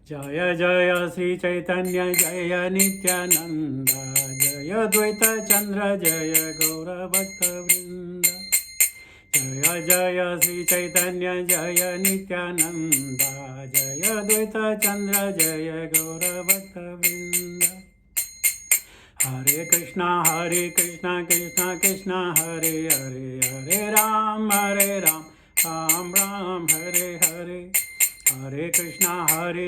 जय जय श्री चैतन्य जय नित्यानंद जय द्वैत चंद्र जय गौरभक्तवृंद। जय जय श्री चैतन्य जय नित्यानंद जय द्वैत चंद्र जय गौरभक्तवृंद। हरे कृष्णा कृष्णा कृष्णा हरे हरे, हरे राम राम राम हरे हरे। हरे कृष्णा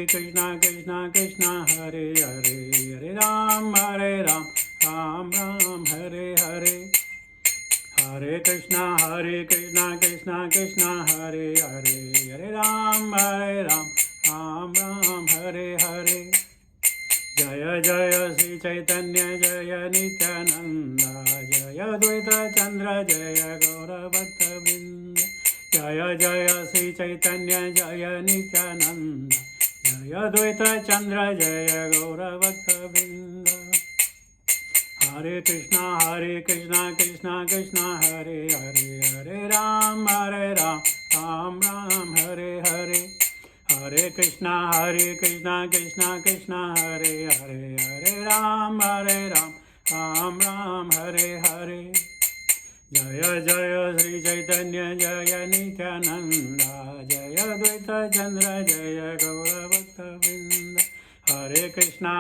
कृष्णा कृष्णा हरे हरे, हरे राम राम राम हरे हरे। हरे कृष्णा कृष्णा हरे हरे, हरे राम राम राम हरे हरे। जय जय श्री चैतन्य जय नित्यानंद जय द्वैत चंद्र जय गौरभक्तवृंद। जय जय श्री चैतन्य जय नित्यानंद जय द्वैत चंद्र जय गौरभक्तवृंद। हरे कृष्णा कृष्णा हरे हरे, हरे राम राम राम हरे हरे। हरे कृष्णा कृष्णा हरे हरे, हरे राम राम राम हरे हरे। जय जय श्री चैतन्य जय नित्यानंद जय द्वैत चंद्र जय गौरभक्तवृंद। हरे कृष्णा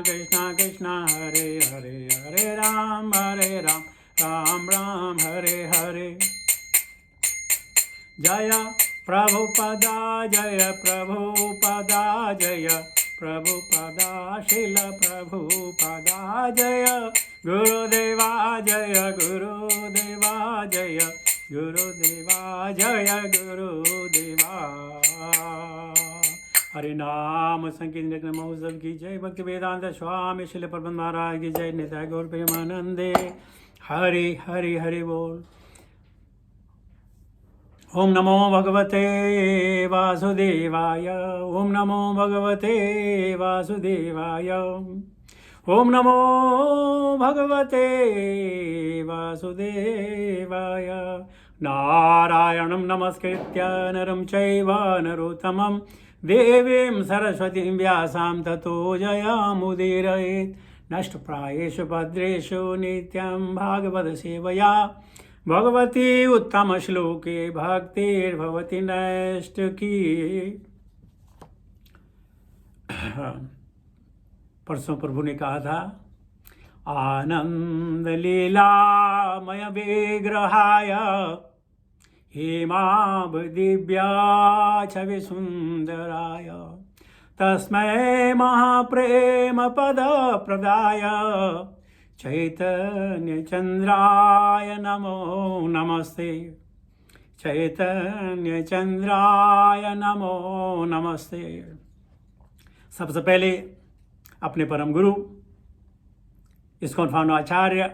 कृष्णा हरे हरे, हरे राम राम राम हरे हरे। जय प्रभुपदा जय प्रभुपदा जय प्रभुपदा शिल प्रभुपदा जय गुरुदेवा जय गुरुदेवा जय गुरुदेवा जय गुरुदेवा। हरि नाम संकीर्तन महोत्सव की जय। भक्ति वेदांत स्वामी शिल प्रबंध महाराज की जय। निताय गौर प्रेमानंदे। हरि हरि हरि बोल। ओम नमो भगवते वासुदेवाय, ओम नमो भगवते वासुदेवाय, ओम नमो भगवते वासुदेवाय। नारायणं नमस्कृत्य नरं चैव नरोत्तमं देवीं सरस्वतीं व्यासां ततो जयमुदीरयेत्। नष्टप्रायेषु भद्रेषु नित्यं भागवत सेवया भगवती उत्तम श्लोके भक्तिर्भवति नष्ट की। परसों प्रभु ने कहा था आनंद लीलामय विग्रहाय हेमाभ दिव्या छवि सुंदराय तस्मै महाप्रेम पद प्रदाय चैतन्य चंद्राय नमो नमस्ते। चैतन्य चंद्राय नमो नमस्ते। सबसे पहले अपने परम गुरु इस्कॉन फाउंडर आचार्य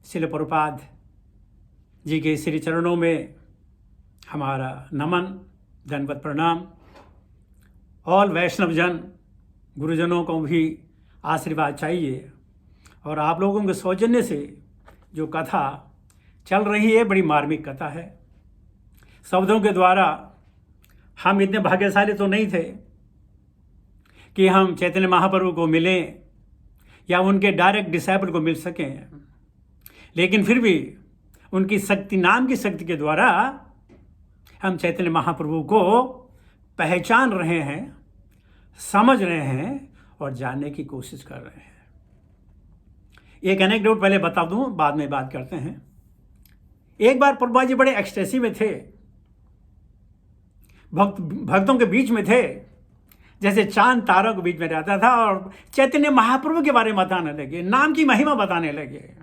श्रील प्रभुपाद जी के श्री चरणों में हमारा नमन, दंडवत प्रणाम। ऑल वैष्णव जन गुरुजनों को भी आशीर्वाद चाहिए। और आप लोगों के सौजन्य से जो कथा चल रही है बड़ी मार्मिक कथा है। शब्दों के द्वारा हम इतने भाग्यशाली तो नहीं थे कि हम चैतन्य महाप्रभु को मिलें या उनके डायरेक्ट डिसाइपल को मिल सकें, लेकिन फिर भी उनकी शक्ति, नाम की शक्ति के द्वारा हम चैतन्य महाप्रभु को पहचान रहे हैं, समझ रहे हैं और जानने की कोशिश कर रहे हैं। एक एनेक्डोट पहले बता दूं, बाद में बात करते हैं। एक बार प्रभुपाद जी बड़े एक्सटेसी में थे, भक्तों के बीच में थे, जैसे चांद तारों के बीच में रहता था, और चैतन्य महाप्रभु के बारे में बताने लगे, नाम की महिमा बताने लगे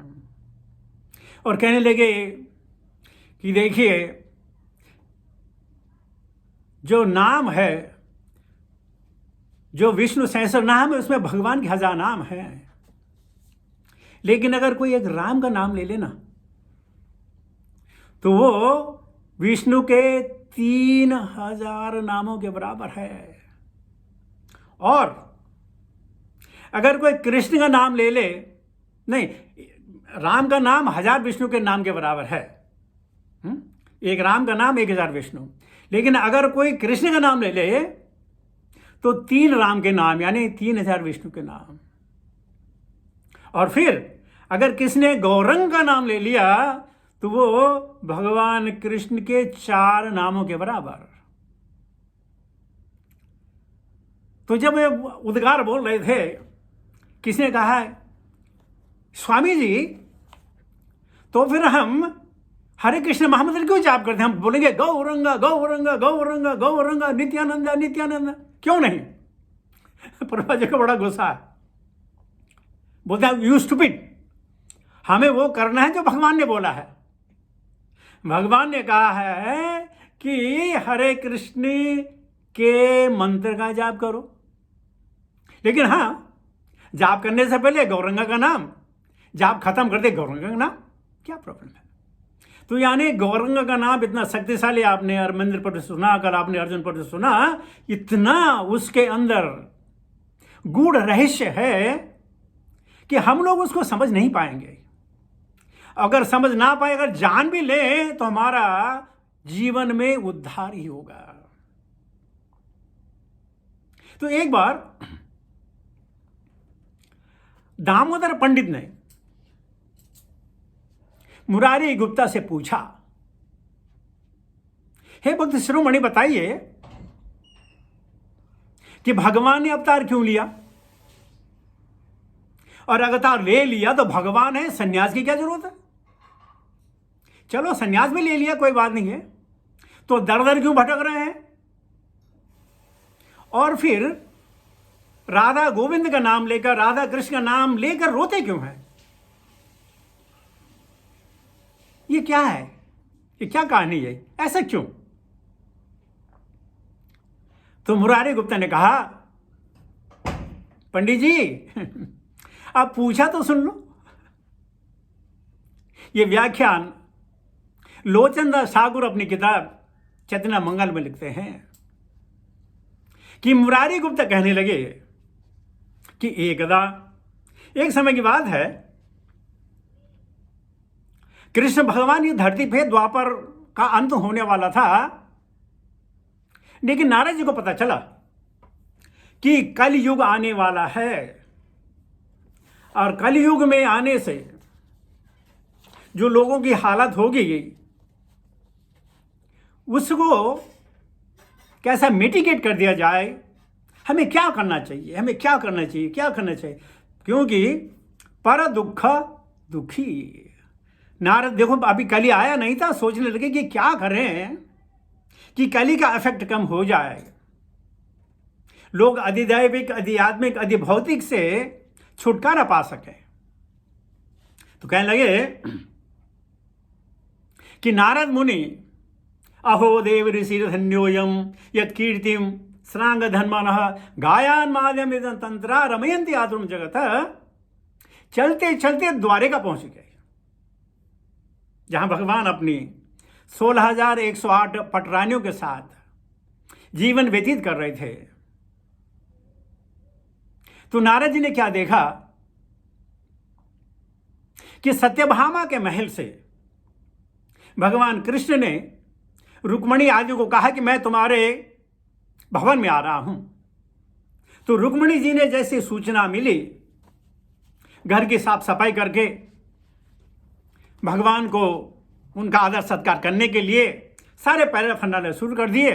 और कहने लगे कि देखिए जो नाम है, जो विष्णु सहस्त्र नाम है, उसमें भगवान के 1000 नाम हैं, लेकिन अगर कोई एक राम का नाम ले लेना तो वो विष्णु के 3000 नामों के बराबर है। और अगर कोई कृष्ण का नाम ले ले, नहीं, राम का नाम 1000 विष्णु के नाम के बराबर है। एक राम का नाम 1000 विष्णु। लेकिन अगर कोई कृष्ण का नाम ले ले तो 3 राम के नाम, यानी 3000 विष्णु के नाम। और फिर अगर किसने गौरंग का नाम ले लिया तो वो भगवान कृष्ण के 4 नामों के बराबर। तो जब वे उद्गार बोल रहे थे, किसने कहा है स्वामी जी, तो फिर हम हरे कृष्ण महामंत्र क्यों जाप करते हैं? हम बोलेंगे गौरंगा गौरंगा गौरंगा गौरंगा नित्यानंदा नित्यानंदा, क्यों नहीं? प्रभुपाद जी को बड़ा गुस्सा है, बोलते हैं यू स्टूपिड, हमें वो करना है जो भगवान ने बोला है। भगवान ने कहा है कि हरे कृष्ण के मंत्र का जाप करो, लेकिन हाँ, जाप करने से पहले गौरंगा का नाम, जाप खत्म कर दे गौरंगा का नाम, क्या प्रॉब्लम है? तो यानी गौरंगा का नाम इतना शक्तिशाली, आपने अरविंद पर सुना, कल आपने अर्जुन पर सुना, इतना उसके अंदर गूढ़ रहस्य है कि हम लोग उसको समझ नहीं पाएंगे। अगर समझ ना पाए, अगर जान भी ले, तो हमारा जीवन में उद्धार ही होगा। तो एक बार दामोदर पंडित ने मुरारी गुप्ता से पूछा, हे भक्त शिरोमणि, बताइए कि भगवान ने अवतार क्यों लिया? और अवतार ले लिया तो भगवान है, सन्यास की क्या जरूरत है? चलो सन्यास भी ले लिया, कोई बात नहीं है, तो दर दर क्यों भटक रहे हैं? और फिर राधा गोविंद का नाम लेकर, राधा कृष्ण का नाम लेकर रोते क्यों हैं? ये क्या है? ये क्या कहानी है? ऐसा क्यों? तो मुरारी गुप्ता ने कहा, पंडित जी आप पूछा तो सुन लो। ये व्याख्यान लोचन दास ठाकुर अपनी किताब चेतना मंगल में लिखते हैं कि मुरारी गुप्ता कहने लगे कि एक समय की बात है, कृष्ण भगवान ये धरती पे द्वापर का अंत होने वाला था, लेकिन नारद जी को पता चला कि कलयुग आने वाला है, और कलयुग में आने से जो लोगों की हालत होगी उसको कैसा मिटिगेट कर दिया जाए, हमें क्या करना चाहिए, हमें क्या करना चाहिए, क्या करना चाहिए, क्योंकि पर दुख दुखी। नारद देखो अभी कली आया नहीं था, सोचने लगे कि क्या करें कि कली का इफेक्ट कम हो जाए, लोग अधिदैविक अधिआत्मिक अधिभौतिक से छुटकारा पा सके। तो कहने लगे कि नारद मुनि अहो देव ऋषि धन्योयम यत् कीर्तिम श्रांग धन्मान गायान माध्यम तंत्रा रमयंती आत्म जगत। चलते चलते द्वारिका पहुंच गए, जहां भगवान अपनी 16,108 पटरानियों के साथ जीवन व्यतीत कर रहे थे। तो नारद जी ने क्या देखा कि सत्यभामा के महल से भगवान कृष्ण ने रुक्मणी आदि को कहा कि मैं तुम्हारे भवन में आ रहा हूं। तो रुक्मणी जी ने जैसे सूचना मिली, घर की साफ सफाई करके भगवान को उनका आदर सत्कार करने के लिए सारे पैरे फंडाने शुरू कर दिए।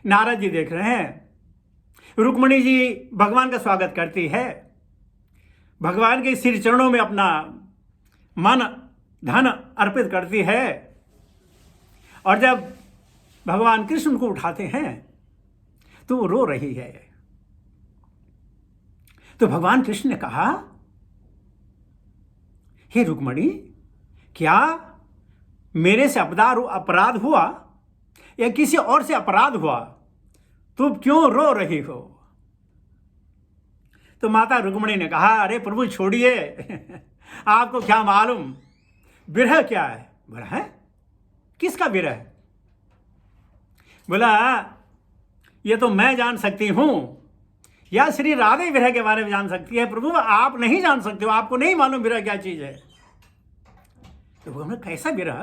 नारद जी देख रहे हैं, रुक्मणी जी भगवान का स्वागत करती है, भगवान के सिर चरणों में अपना मन धन अर्पित करती है, और जब भगवान कृष्ण उनको उठाते हैं तो वो रो रही है। तो भगवान कृष्ण ने कहा, हे रुक्मणी, क्या मेरे से अपराध हुआ या किसी और से अपराध हुआ? तुम क्यों रो रही हो? तो माता रुक्मणी ने कहा, अरे प्रभु छोड़िए, आपको क्या मालूम विरह क्या है? विरह है? किसका विरह? बोला, ये तो मैं जान सकती हूं, या श्री राधे विरह के बारे में जान सकती है। प्रभु आप नहीं जान सकते हो, आपको नहीं मालूम विरह क्या चीज है। तो बोला, कैसा विरह,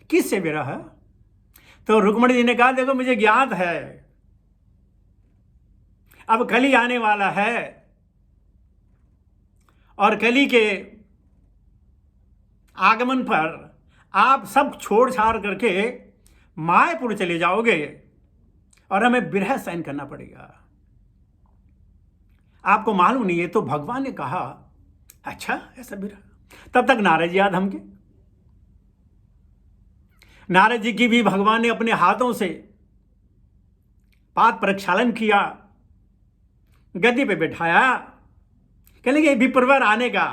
किससे विरह? तो रुक्मणी जी ने कहा, देखो मुझे ज्ञात है अब कली आने वाला है और कली के आगमन पर आप सब छोड़ छाड़ करके मायापुर चले जाओगे और हमें विरह सहन करना पड़ेगा। आपको मालूम नहीं है, तो भगवान ने कहा अच्छा ऐसा विरह। तब तक नारद जी याद हमके, नारद जी की भी भगवान ने अपने हाथों से पाद प्रक्षालन किया, गद्दी पे बैठाया। कहने लगे विप्रवर आने का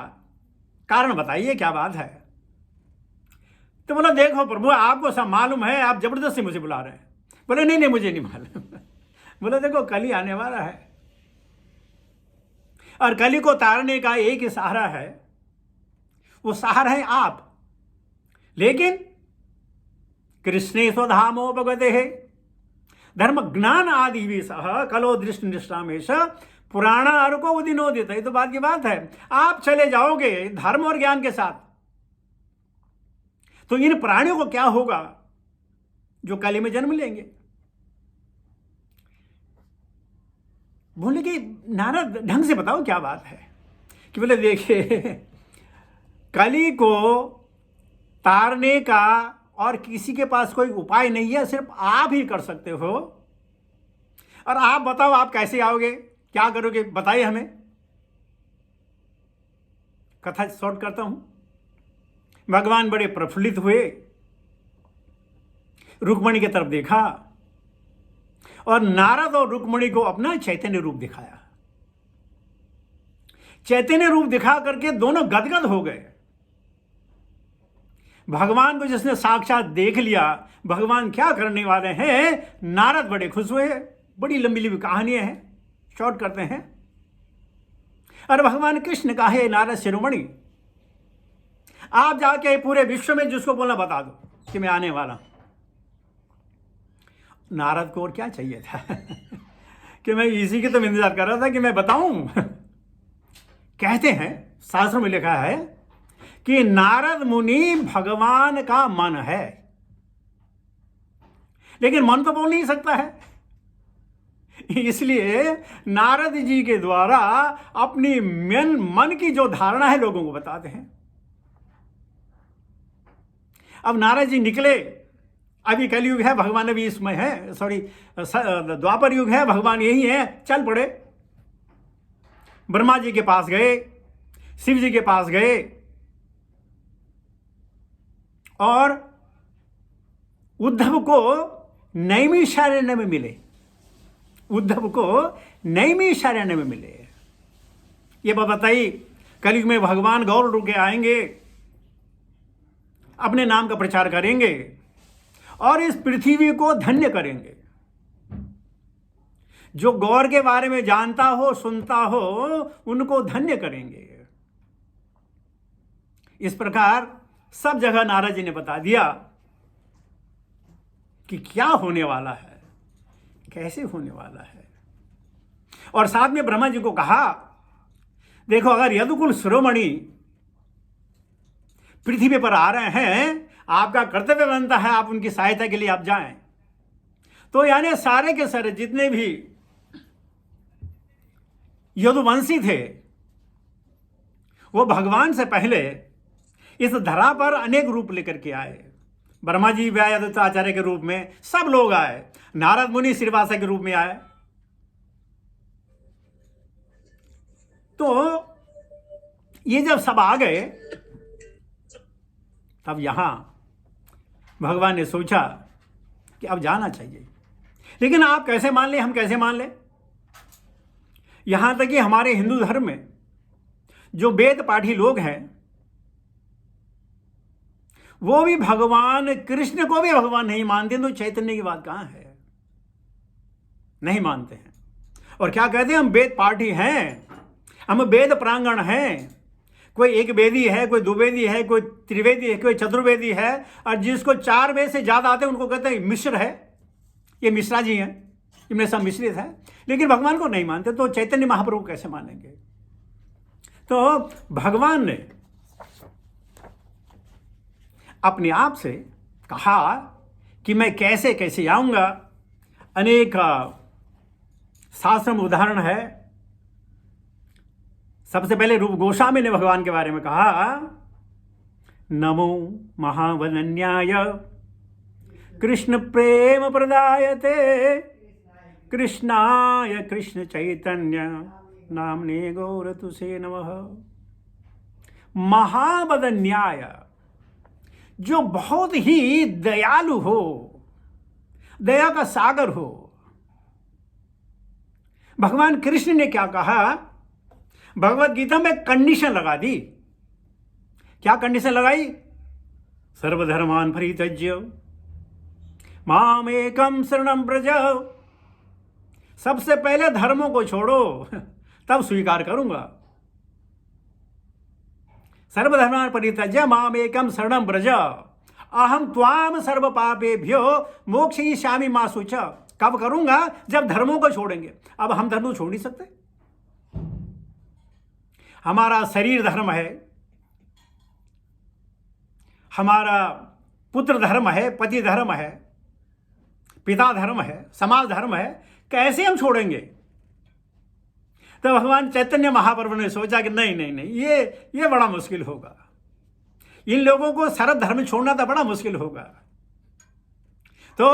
कारण बताइए, क्या बात है? तो बोला देखो प्रभु, आपको सब मालूम है, आप जबरदस्ती मुझे बुला रहे हैं। बोले नहीं नहीं, मुझे नहीं मालूम। बोले देखो कली आने वाला है और कली को तारने का एक ही सहारा है, वो सहारा है आप। लेकिन कृष्णे स्वधामो भगवते है धर्म ज्ञान आदि भी सह कलो दृष्टि निष्ठामेश पुराणा अर्को उदिनोदित। ये तो बात की बात है, आप चले जाओगे धर्म और ज्ञान के साथ, तो इन प्राणियों को क्या होगा जो कली में जन्म लेंगे। बोले कि नारद ढंग से बताओ क्या बात है। कि बोले देखिए, कली को तारने का और किसी के पास कोई उपाय नहीं है, सिर्फ आप ही कर सकते हो। और आप बताओ आप कैसे आओगे, क्या करोगे, बताइए हमें। कथा शॉर्ट करता हूं। भगवान बड़े प्रफुल्लित हुए, रुक्मणी की तरफ देखा और नारद और रुक्मणी को अपना चैतन्य रूप दिखाया। चैतन्य रूप दिखा करके दोनों गदगद हो गए। भगवान को जिसने साक्षात देख लिया, भगवान क्या करने वाले हैं, नारद बड़े खुश हुए। बड़ी लंबी लंबी कहानियां हैं, शॉर्ट करते हैं। और भगवान कृष्ण का है नारद शिरोमणि, आप जाके पूरे विश्व में जिसको बोलना बता दो कि मैं आने वाला हूं। नारद को और क्या चाहिए था कि मैं इसी की तो इंतजार कर रहा था कि मैं बताऊं। कहते हैं, शास्त्र में लिखा है कि नारद मुनि भगवान का मन है, लेकिन मन तो बोल नहीं सकता है। इसलिए नारद जी के द्वारा अपनी मन की जो धारणा है लोगों को बताते हैं। अब नारद जी निकले, अभी कलयुग है, भगवान अभी इसमें है, द्वापर युग है, भगवान यही है, चल पड़े। ब्रह्मा जी के पास गए, शिव जी के पास गए और उद्धव को नैमिषारण्य में मिले। उद्धव को नैमिषारण्य में मिले। ये बात बताइए, कलयुग में भगवान गौर रूप के आएंगे, अपने नाम का प्रचार करेंगे और इस पृथ्वी को धन्य करेंगे। जो गौर के बारे में जानता हो, सुनता हो, उनको धन्य करेंगे। इस प्रकार सब जगह नारद जी ने बता दिया कि क्या होने वाला है, कैसे होने वाला है। और साथ में ब्रह्मा जी को कहा, देखो अगर यदुकुल शिरोमणि पृथ्वी पर आ रहे हैं, आपका कर्तव्य बनता है आप उनकी सहायता के लिए आप जाएं। तो यानी सारे के सारे जितने भी यदुवंशी थे, वो भगवान से पहले इस धरा पर अनेक रूप लेकर के आए। ब्रह्मा जी भी आए आचार्य के रूप में, सब लोग आए। नारद मुनि श्रीवासा के रूप में आए। तो ये जब सब आ गए, तब यहां भगवान ने सोचा कि अब जाना चाहिए। लेकिन आप कैसे मान ले, हम कैसे मान ले। यहां तक कि हमारे हिंदू धर्म में जो वेद पाठी लोग हैं, वो भी भगवान कृष्ण को भी भगवान नहीं मानते। तो चैतन्य की बात कहां है, नहीं मानते हैं। और क्या कहते हैं, हम वेद पाठी हैं, हम वेद प्रांगण हैं। कोई एक वेदी है, कोई द्विवेदी है, कोई त्रिवेदी है, कोई चतुर्वेदी है, और जिसको 4 वेद से ज्यादा आते हैं उनको कहते हैं मिश्र है, ये मिश्रा जी हैं, इनमें सब मिश्रित है। लेकिन भगवान को नहीं मानते, तो चैतन्य महाप्रभु कैसे मानेंगे। तो भगवान ने अपने आप से कहा कि मैं कैसे कैसे आऊंगा। अनेक शास्त्र में उदाहरण है। सबसे पहले रूप गोस्वामी ने भगवान के बारे में कहा, नमो महावदन्याय कृष्ण प्रेम प्रदायते कृष्णाय कृष्ण चैतन्य नामने गौरतुसे नमः। महावदन्याय, जो बहुत ही दयालु हो, दया का सागर हो। भगवान कृष्ण ने क्या कहा? भगवत गीता में कंडीशन लगा दी। क्या कंडीशन लगाई? सर्वधर्मान परित्यज्य माम एकम शरणम व्रज। सबसे पहले धर्मों को छोड़ो, तब स्वीकार करूंगा। सर्वधर्मान परित्यज्य माम एकम शरणम व्रज अहम त्वाम सर्व पापेभ्यो मोक्षयिष्यामि मा शुच। कब करूंगा? जब धर्मों को छोड़ेंगे। अब हम धर्म छोड़ नहीं सकते। हमारा शरीर धर्म है, हमारा पुत्र धर्म है, पति धर्म है, पिता धर्म है, समाज धर्म है। कैसे हम छोड़ेंगे? तो भगवान चैतन्य महाप्रभु ने सोचा कि नहीं नहीं नहीं, ये बड़ा मुश्किल होगा। इन लोगों को सरल धर्म छोड़ना तो बड़ा मुश्किल होगा। तो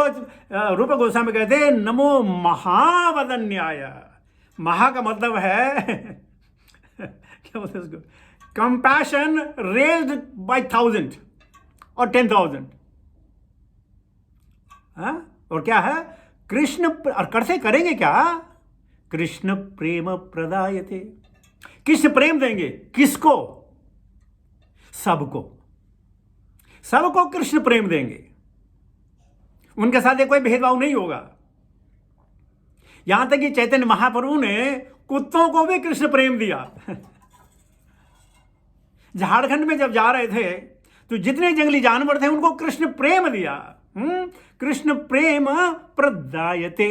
रूप गोस्वामी कहते हैं, नमो महावदन्याय। महा का मतलब है क्या बोलते हैं उसको? कंपैशन रेज्ड बाय 1000 और 10,000। और क्या है? कृष्ण, और कैसे करेंगे क्या? कृष्ण प्रेम प्रदायते। कृष्ण प्रेम देंगे। किसको? सबको। सबको कृष्ण प्रेम देंगे। उनके साथ कोई भेदभाव नहीं होगा। यहां तक कि चैतन्य महाप्रभु ने कुत्तों को भी कृष्ण प्रेम दिया। झारखंड में जब जा रहे थे तो जितने जंगली जानवर थे उनको कृष्ण प्रेम दिया। कृष्ण प्रेम प्रदायते।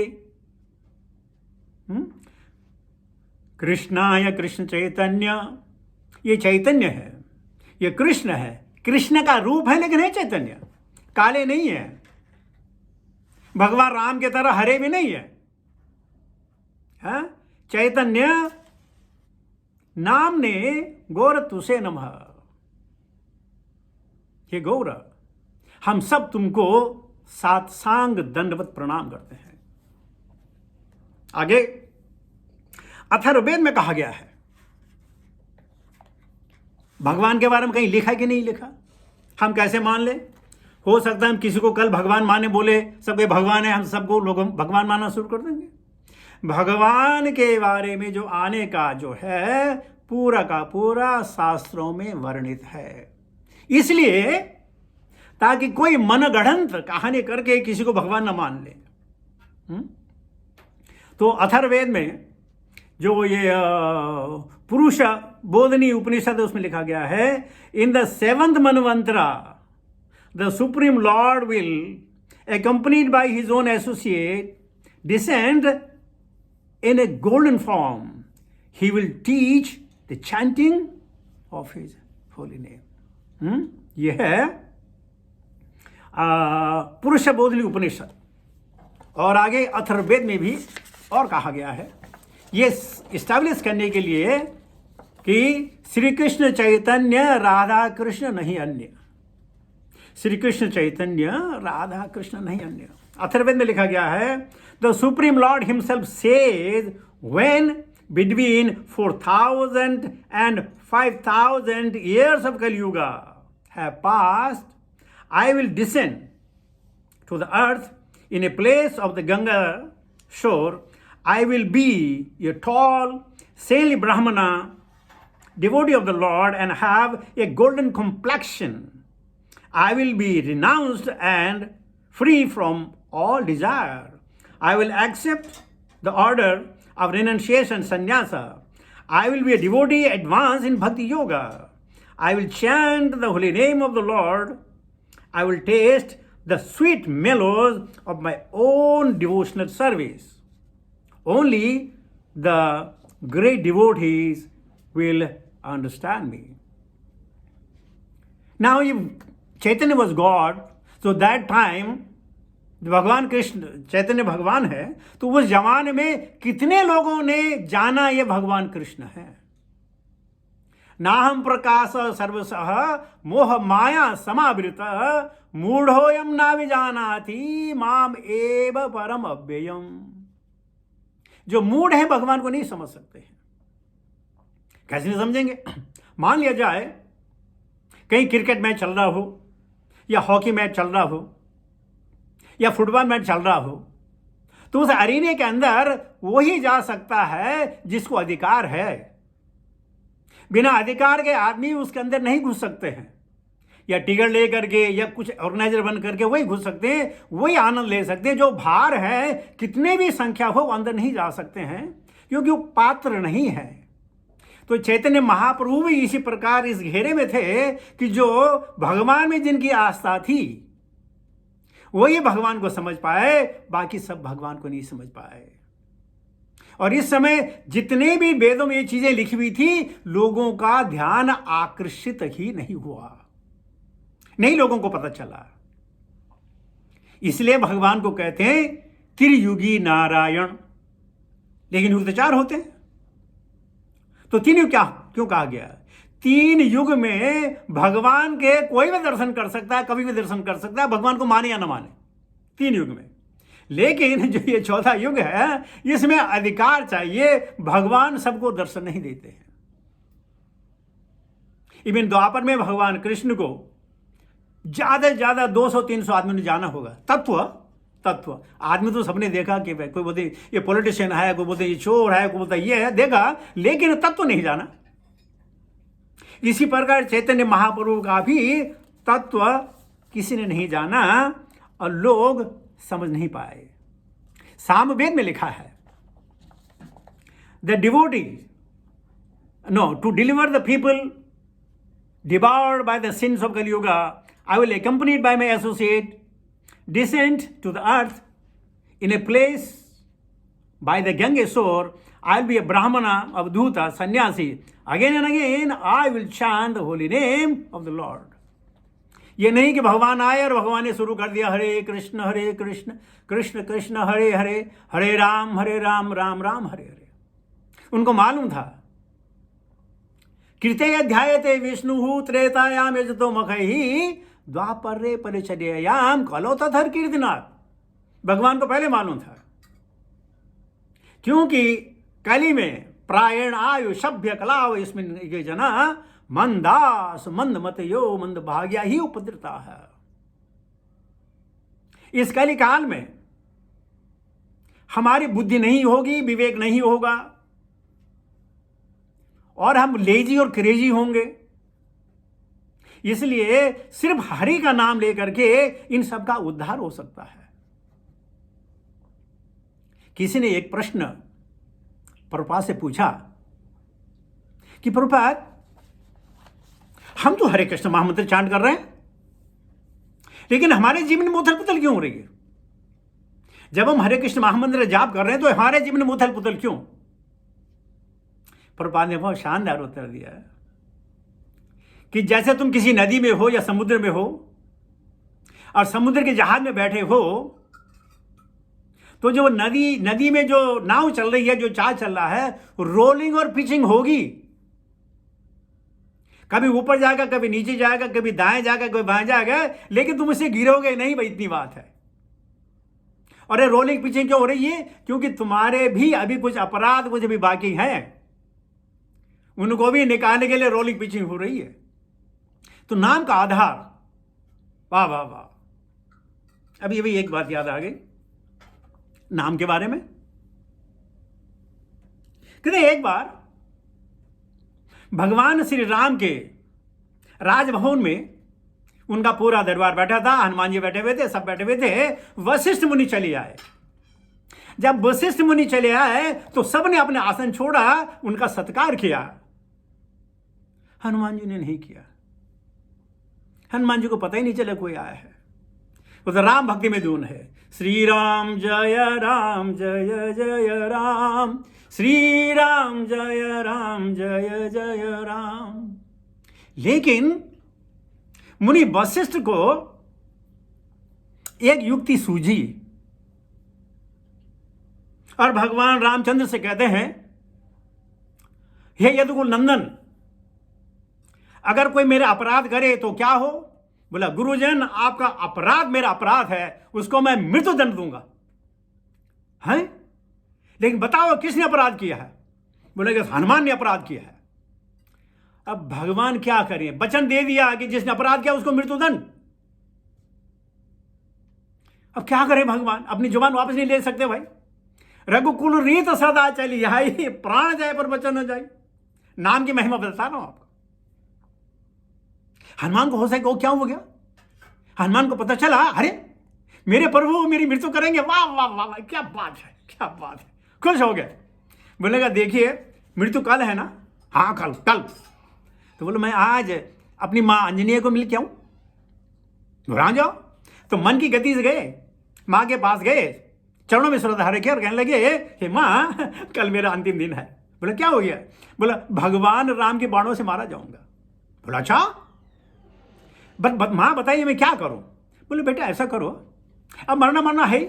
कृष्णाय कृष्ण चैतन्य, ये चैतन्य है, ये कृष्ण है। कृष्ण का रूप है लेकिन है चैतन्य, काले नहीं है। भगवान राम के तरह हरे भी नहीं है। चैतन्य नाम ने गौर तुसे नमः। हे गौर, हम सब तुमको साष्टांग दंडवत प्रणाम करते हैं। आगे अथर्ववेद में कहा गया है। भगवान के बारे में कहीं लिखा है कि नहीं लिखा? हम कैसे मान ले? हो सकता है हम किसी को कल भगवान माने बोले सबके भगवान है, हम सबको लोग भगवान मानना शुरू कर देंगे। भगवान के बारे में जो आने का जो है पूरा का पूरा शास्त्रों में वर्णित है। इसलिए ताकि कोई मनगढ़ंत कहानी करके किसी को भगवान न मान ले। तो अथर्ववेद में जो ये पुरुष बोधनी उपनिषद उसमें लिखा गया है, in the 7th Manvantara the supreme lord will accompanied by his own associate descend in a golden form. He will teach the chanting of his holy name. यह है पुरुष बोधनी उपनिषद। और आगे अथर्ववेद में भी और कहा गया है, ये इस्टेब्लिश करने के लिए कि श्री कृष्ण चैतन्य राधा कृष्ण नहीं अन्य। श्री कृष्ण चैतन्य राधा कृष्ण नहीं अन्य। अथर्ववेद में लिखा गया है, the supreme Lord himself says when between 4,000 and 5,000 years of Kali-yuga have passed, I will descend to the earth in a place of the Ganga shore. I will be a tall, saintly Brahmana, devotee of the Lord, and have a golden complexion. I will be renounced and free from all desire. I will accept the order of renunciation, sannyasa. I will be a devotee advanced in bhakti yoga. I will chant the holy name of the Lord. I will taste the sweet mellows of my own devotional service. Only the great devotees will understand me. Now, if Chaitanya was God, so that time भगवान कृष्ण चैतन्य भगवान है, तो उस जमाने में कितने लोगों ने जाना ये भगवान कृष्ण है। नाहम प्रकाश सर्वसः मोह माया समावृत मूढ़ोयम ना विजानाति माम एव परम अव्ययम। जो मूढ़ है भगवान को नहीं समझ सकते हैं। कैसे नहीं समझेंगे? मान लिया जाए कहीं क्रिकेट मैच चल रहा हो, या हॉकी मैच चल रहा हो, या फुटबॉल मैच चल रहा हो, तो उस अरीने के अंदर वही जा सकता है जिसको अधिकार है। बिना अधिकार के आदमी उसके अंदर नहीं घुस सकते हैं, या टिकट लेकर के या कुछ ऑर्गेनाइजर बन करके वही घुस सकते हैं, वही आनंद ले सकते हैं। जो बाहर है कितने भी संख्या हो, वो अंदर नहीं जा सकते हैं क्योंकि वो पात्र नहीं है। तो चैतन्य महाप्रभु भी इसी प्रकार इस घेरे में थे कि जो भगवान में जिनकी आस्था थी वही भगवान को समझ पाए, बाकी सब भगवान को नहीं समझ पाए। और इस समय जितने भी वेदों में ये चीजें लिखी हुई थी, लोगों का ध्यान आकर्षित ही नहीं हुआ, नहीं लोगों को पता चला। इसलिए भगवान को कहते हैं त्रियुगी नारायण, लेकिन युग तो 4 होते हैं। तो 3 युग क्यों कहा गया? 3 युग में भगवान के कोई भी दर्शन कर सकता है, कभी भी दर्शन कर सकता है, भगवान को माने या न माने, 3 युग में। लेकिन जो ये 14 युग है, इसमें अधिकार चाहिए। भगवान सबको दर्शन नहीं देते हैं। इवन द्वापर में भगवान कृष्ण को ज्यादा से ज्यादा 200-300 आदमी ने जाना होगा। तत्व आदमी तो सबने देखा कि कोई बोलते ये पॉलिटिशियन है, कोई बोलते ये चोर है, कोई बोलता ये है, देखा, लेकिन तत्व नहीं जाना। इसी प्रकार चैतन्य महाप्रभु का भी तत्व किसी ने नहीं जाना और लोग समझ नहीं पाए। सामवेद में लिखा है, the devotee to deliver the people devoured by the sins of Kali Yuga, I will, accompanied by my associate, descend to the earth in a place by the Ganges shore. I will be a Brahmana, Avdhuta, Sannyasi. Again and again, I will chant the holy name of the Lord. ये नहीं कि भगवान आए और भगवान ने शुरू कर दिया हरे कृष्ण कृष्ण कृष्ण हरे हरे, हरे राम राम राम हरे हरे। उनको मालूम था कृते अध्यायते विष्णु त्रेतायाम यजतो मखैहि द्वापरे परिचर्यायाम कलो तथर कीर्तनाथ। भगवान को पहले मालूम था, क्योंकि कली में प्रायण आयु सभ्य कलाव इसमें ये जना मंदास मंद मतयो मंद भाग्या ही उपद्रता है। इस कली काल में हमारी बुद्धि नहीं होगी, विवेक नहीं होगा, और हम लेजी और क्रेजी होंगे। इसलिए सिर्फ हरि का नाम लेकर के इन सब का उद्धार हो सकता है। किसी ने एक प्रश्न प्रभुपाद से पूछा कि प्रभुपाद, हम तो हरे कृष्ण महामंत्र चांट कर रहे हैं, लेकिन हमारे जीवन में उथल पुथल क्यों हो रही है? जब हम हरे कृष्ण महामंत्र जाप कर रहे हैं तो हमारे जीवन में उथल पुथल क्यों? प्रभुपाद ने बहुत शानदार उत्तर दिया कि जैसे तुम किसी नदी में हो या समुद्र में हो और समुद्र के जहाज में बैठे हो, तो जो नदी में जो नाव चल रही है, जो जहाज चल रहा है, रोलिंग और पिचिंग होगी। कभी ऊपर जाएगा, कभी नीचे जाएगा, कभी दाएं जाएगा, कभी बाएं जाएगा, लेकिन तुम इससे गिरोगे नहीं भाई, इतनी बात है। और ये रोलिंग पिचिंग क्यों हो रही है? क्योंकि तुम्हारे भी अभी कुछ अपराध कुछ भी बाकी है, उनको भी निकालने के लिए रोलिंग पिचिंग हो रही है। तो नाम का आधार, वाह वाह वाह। अभी एक बात याद आ गई नाम के बारे में। कहते एक बार भगवान श्री राम के राजभवन में उनका पूरा दरबार बैठा था, हनुमान जी बैठे हुए थे, सब बैठे हुए थे। वशिष्ठ मुनि चले आए। जब वशिष्ठ मुनि चले आए तो सबने अपने आसन छोड़ा, उनका सत्कार किया। हनुमान जी ने नहीं किया। हनुमान जी को पता ही नहीं चला कोई आया है। वो तो राम भक्ति में धुन है, श्री राम जय जय राम, श्री राम जय जय राम। लेकिन मुनि वशिष्ठ को एक युक्ति सूझी और भगवान रामचंद्र से कहते हैं, हे यदुकुल नंदन, अगर कोई मेरा अपराध करे तो क्या हो? बोला, गुरुजन आपका अपराध मेरा अपराध है, उसको मैं मृत्यु दंड दूंगा। है, लेकिन बताओ किसने अपराध किया है? बोले कि हनुमान ने अपराध किया है। अब भगवान क्या करें, वचन दे दिया कि जिसने अपराध किया उसको मृत्युदंड। अब क्या करें भगवान, अपनी जुबान वापस नहीं ले सकते भाई। रघुकुल रीत सदा चली आई, प्राण जाए पर वचन न जाए। नाम की महिमा बता रहा हूं आपको। हनुमान को हो सके वो क्या हो गया, हनुमान को पता चला, अरे मेरे प्रभु मेरी मृत्यु करेंगे, वाह वाह वाह वाह, क्या बात है, क्या बात है, खुश हो गए। बोलेगा देखिए मृत्यु कल है ना? हाँ कल कल। तो बोले मैं आज अपनी माँ अंजनी को मिल के आऊं, घुरा जाओ। तो मन की गति से गए, माँ के पास गए, चरणों में श्रद्धा रखे और कहने लगे, हे माँ कल मेरा अंतिम दिन है। बोला क्या हो गया? बोला भगवान राम के बाणों से मारा जाऊंगा। बोला अच्छा, माँ बताइए मैं क्या करूं? बोले बेटा ऐसा करो, अब मरना मरना है,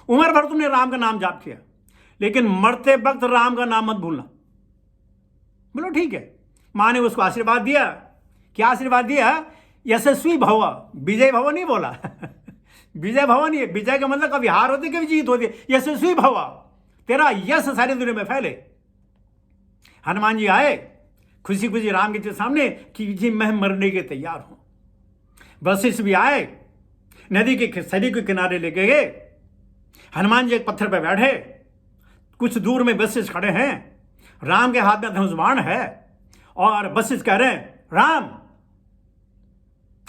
उम्र भर तुमने राम का नाम जाप किया, लेकिन मरते वक्त राम का नाम मत भूलना। बोलो ठीक है। माँ ने उसको आशीर्वाद दिया। क्या आशीर्वाद दिया? यशस्वी भव, विजय भव नहीं बोला विजय भव नहीं है, विजय का मतलब कभी हार होती कभी जीत होती है। यशस्वी भव, तेरा यश सारी दुनिया में फैले। हनुमान जी आए खुशी खुशी राम के सामने कि जी मैं मरने के तैयार हूं। वशिष्ठ भी आए, नदी के सदी के किनारे लेके गए। हनुमान जी एक पत्थर पर बैठे, कुछ दूर में वशिष्ठ खड़े हैं, राम के हाथ में धनुष बाण है और वशिष्ठ कह रहे हैं राम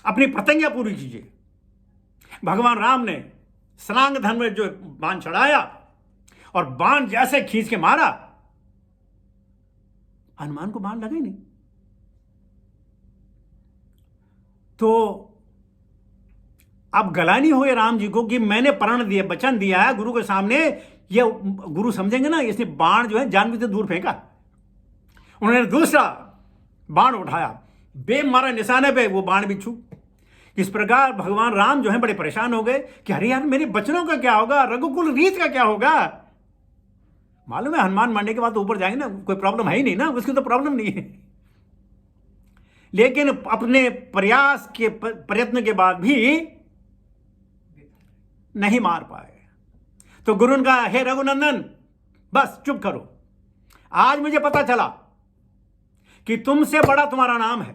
अपनी प्रतिज्ञा पूरी कीजिए। भगवान राम ने सनांग धन में जो बाण चढ़ाया और बाण जैसे खींच के मारा, हनुमान को बाण लगा ही नहीं। तो अब गलानी हुए राम जी को कि मैंने प्रण दिया, वचन दिया है गुरु के सामने। ये गुरु समझेंगे ना, इसने बाण जो है जानबूझ से दूर फेंका। उन्होंने दूसरा बाण उठाया, बेम मारा निशाने पे, वो बाण भी छू। इस प्रकार भगवान राम जो है बड़े परेशान हो गए कि अरे यार मेरे बचनों का क्या होगा, रघुकुल रीत का क्या होगा। मालूम है हनुमान मरने के बाद तो ऊपर जाएंगे ना, कोई प्रॉब्लम है ही नहीं ना, उसकी तो प्रॉब्लम नहीं है। लेकिन अपने प्रयास के प्रयत्न के बाद भी नहीं मार पाए। तो गुरु ने कहा, हे रघुनंदन बस चुप करो, आज मुझे पता चला कि तुमसे बड़ा तुम्हारा नाम है।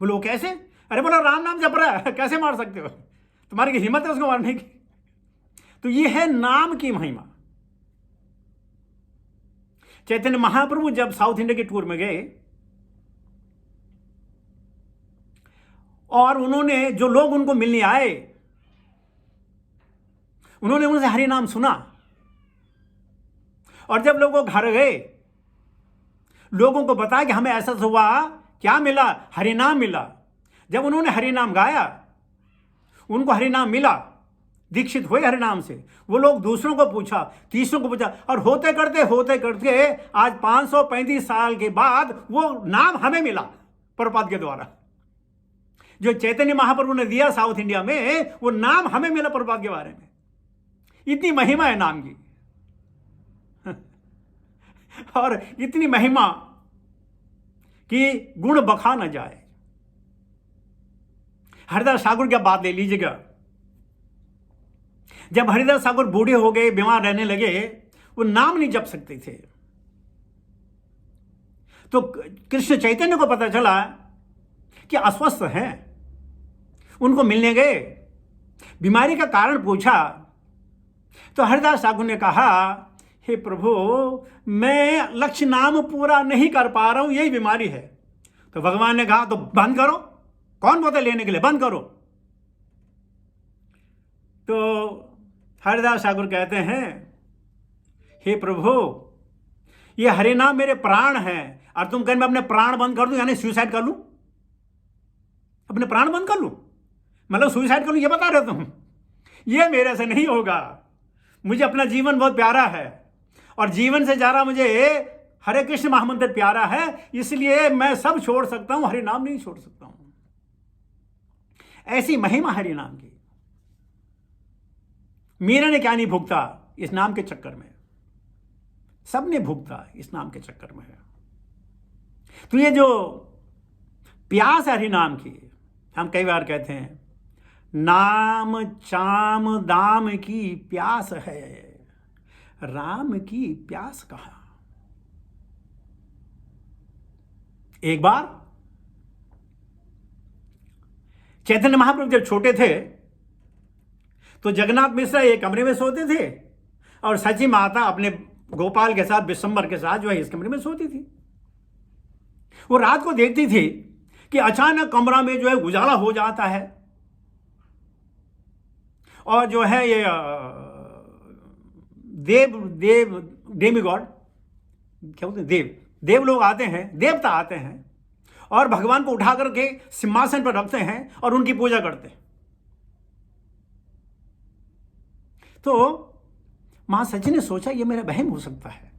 बोलो कैसे? अरे बोलो राम नाम जप रहा है, कैसे मार सकते हो? तुम्हारी हिम्मत है उसको मारने की? तो ये है नाम की महिमा। चैतन्य महाप्रभु जब साउथ इंडिया के टूर में गए और उन्होंने, जो लोग उनको मिलने आए, उन्होंने उनसे हरि नाम सुना। और जब लोगों घर गए, लोगों को बताया कि हमें ऐसा हुआ, क्या मिला? हरि नाम मिला। जब उन्होंने हरि नाम गाया, उनको हरि नाम मिला, दीक्षित हुए हरि नाम से। वो लोग दूसरों को पूछा, तीसरों को पूछा, और होते करते आज 535 साल के बाद वो नाम हमें मिला प्रभुपाद के द्वारा। जो चैतन्य महाप्रभु ने दिया साउथ इंडिया में, वो नाम हमें मिला प्रभुपाद के बारे में। इतनी महिमा है नाम की और इतनी महिमा कि गुण बखा न जाए। हरिदास ठाकुर की बात ले लीजिएगा। जब हरिदास ठाकुर बूढ़े हो गए, बीमार रहने लगे, वो नाम नहीं जप सकते थे, तो कृष्ण चैतन्य को पता चला कि अस्वस्थ हैं। उनको मिलने गए, बीमारी का कारण पूछा, तो हरिदास ठाकुर ने कहा, हे प्रभु मैं लक्ष्य नाम पूरा नहीं कर पा रहा हूं, यही बीमारी है। तो भगवान ने कहा तो बंद करो, कौन बोलता लेने के लिए, बंद करो। तो हरिदास ठाकुर कहते हैं, हे प्रभु ये हरि नाम मेरे प्राण है, और तुम कहने मैं अपने प्राण बंद कर दूं, यानी सुसाइड कर लूं, अपने प्राण बंद कर लूं, मतलब सुसाइड कर लूं, ये बता रहे तुम? ये मेरे से नहीं होगा। मुझे अपना जीवन बहुत प्यारा है और जीवन से ज्यादा मुझे हरे कृष्ण महामंत्र प्यारा है, इसलिए मैं सब छोड़ सकता हूं, हरि नाम नहीं छोड़ सकता हूं। ऐसी महिमा हरि नाम की। मीरा ने क्या नहीं भुगता इस नाम के चक्कर में, सब ने भुगता इस नाम के चक्कर में। तो ये जो प्यास है हरि नाम की, हम कई बार कहते हैं नाम चाम दाम की प्यास है, राम की प्यास कहां। एक बार चैतन्य महाप्रभु जब छोटे थे तो जगन्नाथ मिश्रा एक कमरे में सोते थे और सची माता अपने गोपाल के साथ, विश्वम्बर के साथ जो है इस कमरे में सोती थी। वो रात को देखती थी कि अचानक कमरा में जो है उजाला हो जाता है और जो है ये डेमिगॉड क्या बोलते हैं, देव लोग आते हैं, देवता आते हैं और भगवान को उठा करके सिंहासन पर रखते हैं और उनकी पूजा करते हैं। तो मां सची ने सोचा ये मेरा वहम हो सकता है,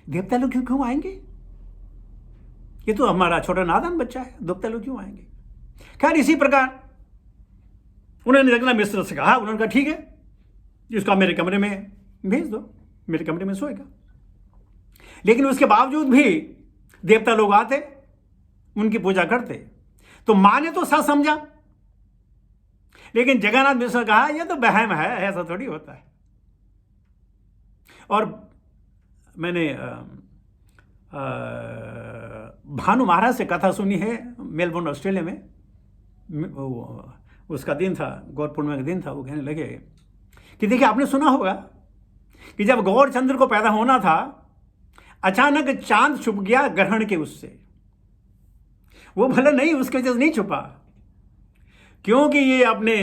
देवता लोग क्यों आएंगे, ये तो हमारा छोटा नादान बच्चा है, देवता लोग क्यों आएंगे। खैर इसी प्रकार उन्होंने जगन्नाथ मिश्र से कहा, उन्होंने कहा ठीक है इसका मेरे कमरे में भेज दो, मेरे कमरे में सोएगा। लेकिन उसके बावजूद भी देवता लोग आते, उनकी पूजा करते। तो मां ने तो सच समझा, लेकिन जगन्नाथ मिश्र ने कहा यह तो वहम है, ऐसा थोड़ी होता है। और मैंने भानु महाराज से कथा सुनी है मेलबोर्न ऑस्ट्रेलिया में, उसका दिन था, गौर पूर्णिमा का दिन था। वो कहने लगे कि देखिए आपने सुना होगा कि जब गौर चंद्र को पैदा होना था अचानक चांद छुप गया ग्रहण के उससे। वो भला नहीं, उसके वजह से नहीं छुपा, क्योंकि ये अपने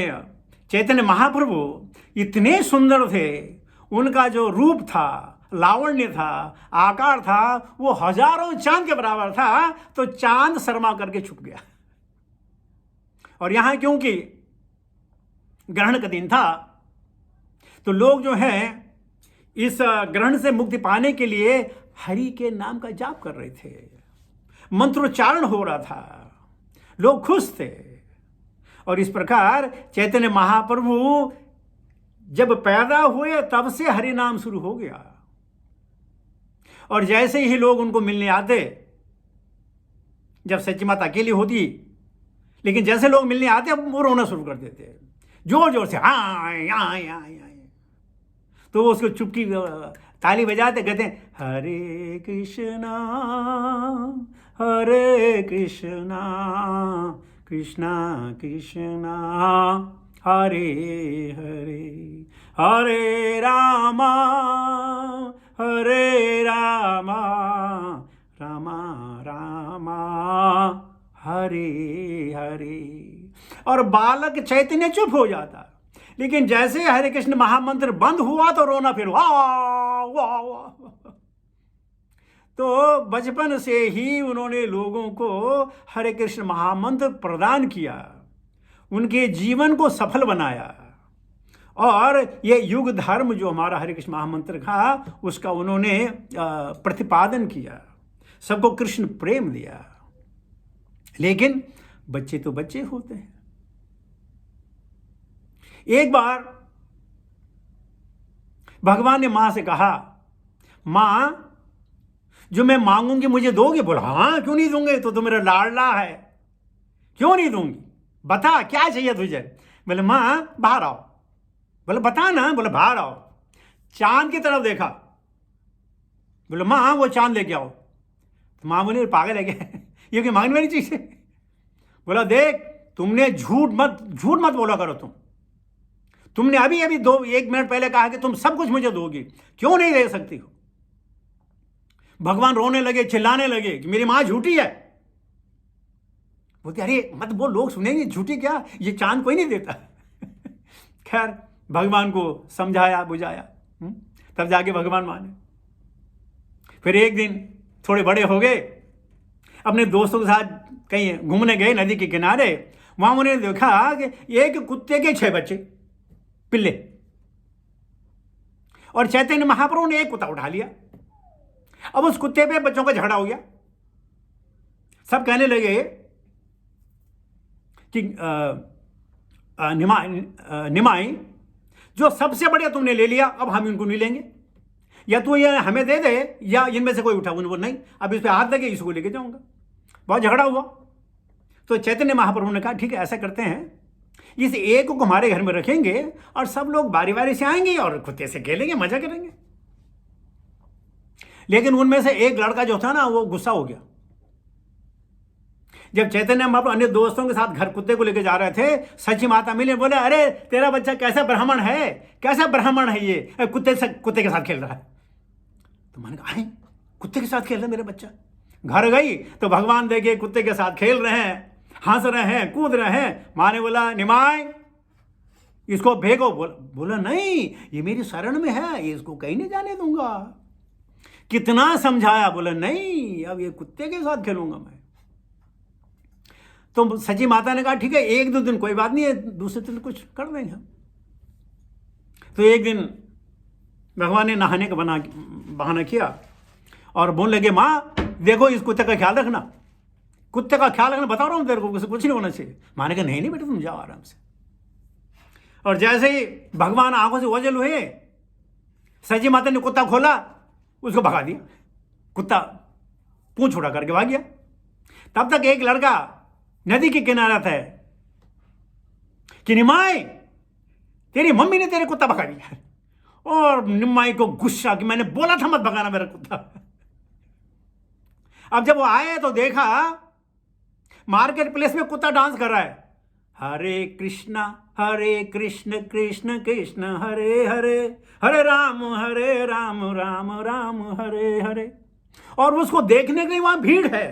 चैतन्य महाप्रभु इतने सुंदर थे, उनका जो रूप था, लावण्य था, आकार था, वो हजारों चांद के बराबर था। तो चांद शर्मा करके छुप गया। और यहां क्योंकि ग्रहण का दिन था तो लोग जो है इस ग्रहण से मुक्ति पाने के लिए हरि के नाम का जाप कर रहे थे, मंत्रोच्चारण हो रहा था, लोग खुश थे। और इस प्रकार चैतन्य महाप्रभु जब पैदा हुए तब से हरि नाम शुरू हो गया। और जैसे ही लोग उनको मिलने आते, जब सच्ची माता अकेली होती, लेकिन जैसे लोग मिलने आते वो रोना शुरू कर देते जोर जोर से, हाँ। तो वो उसको चुपकी ताली बजाते, कहते हैं हरे कृष्णा कृष्णा कृष्णा हरे हरे, हरे रामा रामा रामा हरे हरे। और बालक चैतन्य चुप हो जाता, लेकिन जैसे हरे कृष्ण महामंत्र बंद हुआ तो रोना फिर वाह वाह वाह। तो बचपन से ही उन्होंने लोगों को हरे कृष्ण महामंत्र प्रदान किया, उनके जीवन को सफल बनाया। और ये युग धर्म जो हमारा हरे कृष्ण महामंत्र था उसका उन्होंने प्रतिपादन किया, सबको कृष्ण प्रेम दिया। लेकिन बच्चे तो बच्चे होते हैं। एक बार भगवान ने मां से कहा, मां जो मैं मांगूंगी मुझे दोगे? बोला हाँ, क्यों नहीं दूंगे, तो मेरा लाडला है, क्यों नहीं दूंगी, बता क्या चाहिए तुझे। बोले मां बाहर आओ। बोले बता ना। बोले बाहर आओ। चांद की तरफ देखा। बोले मां वो चांद लेके आओ। तो मां बोले पागल है क्या, ये क्या मांगने वाली चीज है। बोला देख, तुमने झूठ मत बोला करो। तुमने अभी 1 मिनट पहले कहा कि तुम सब कुछ मुझे दोगी, क्यों नहीं दे सकती हो। भगवान रोने लगे, चिल्लाने लगे कि मेरी मां झूठी है। बोलते अरे मत बोल, लोग सुनेंगे, झूठी क्या, ये चांद कोई नहीं देता। खैर भगवान को समझाया बुझाया, तब जाके भगवान माने। फिर एक दिन थोड़े बड़े हो गए, अपने दोस्तों के साथ कहीं घूमने गए नदी के किनारे। वहां उन्होंने देखा कि एक कुत्ते के 6 बच्चे पिल्ले, और चैतन्य महाप्रभु ने एक कुत्ता उठा लिया। अब उस कुत्ते पे बच्चों का झगड़ा हो गया। सब कहने लगे कि निमाई जो सबसे बढ़िया तुमने ले लिया, अब हम इनको नहीं लेंगे, या तो ये हमें दे दे या इनमें से कोई उठा। उन्होंने बोला नहीं, अब इस पे हाथ लगे, इसको लेके जाऊंगा। बहुत झगड़ा हुआ। तो चैतन्य महाप्रभु ने कहा ठीक है, ऐसा करते हैं, इस एक को हमारे घर में रखेंगे और सब लोग बारी बारी से आएंगे और कुत्ते से खेलेंगे, मजा करेंगे। लेकिन उनमें से एक लड़का जो था ना, वो गुस्सा हो गया। जब चैतन्य महाप्रभु अन्य दोस्तों के साथ घर कुत्ते को लेकर जा रहे थे, सची माता मिले, बोले अरे तेरा बच्चा कैसा ब्राह्मण है, कैसा ब्राह्मण है ये, कुत्ते के साथ खेल रहा है। तो मैंने कहा कुत्ते के साथ खेल रहा है मेरा बच्चा। घर गई तो भगवान देखे कुत्ते के साथ खेल रहे हैं, हंस रहे हैं, कूद रहे हैं। माँ ने बोला निमाय इसको भेगो। बोला नहीं, ये मेरी शरण में है, इसको कहीं नहीं जाने दूंगा। कितना समझाया, बोला नहीं, अब ये कुत्ते के साथ खेलूंगा मैं। तो सची माता ने कहा ठीक है, एक दो दिन कोई बात नहीं है, दूसरे दिन कुछ कर देंगे हम। तो एक दिन भगवान ने नहाने का बहाना किया और बोलने लगे माँ देखो इस कुत्ते का ख्याल रखना, कुत्ते का ख्याल रखना, बता रहा हूं तेरे को, कुछ नहीं होना चाहिए। माँ ने कहा नहीं बेटा तुम जाओ आराम से। और जैसे ही भगवान आंखों से ओझल हुए, सची माता ने कुत्ता खोला, उसको भगा दिया। कुत्ता पूंछ उड़ा करके भाग गया। तब तक एक लड़का नदी के किनारे था कि निमाई तेरी मम्मी ने तेरे कुत्ता भगा दिया। और निमाई को गुस्सा कि मैंने बोला था मत भगाना मेरा कुत्ता। अब जब वो आए तो देखा मार्केट प्लेस में कुत्ता डांस कर रहा है, हरे कृष्ण कृष्ण कृष्ण हरे हरे, हरे राम राम राम हरे हरे। और उसको देखने के लिए वहां भीड़ है,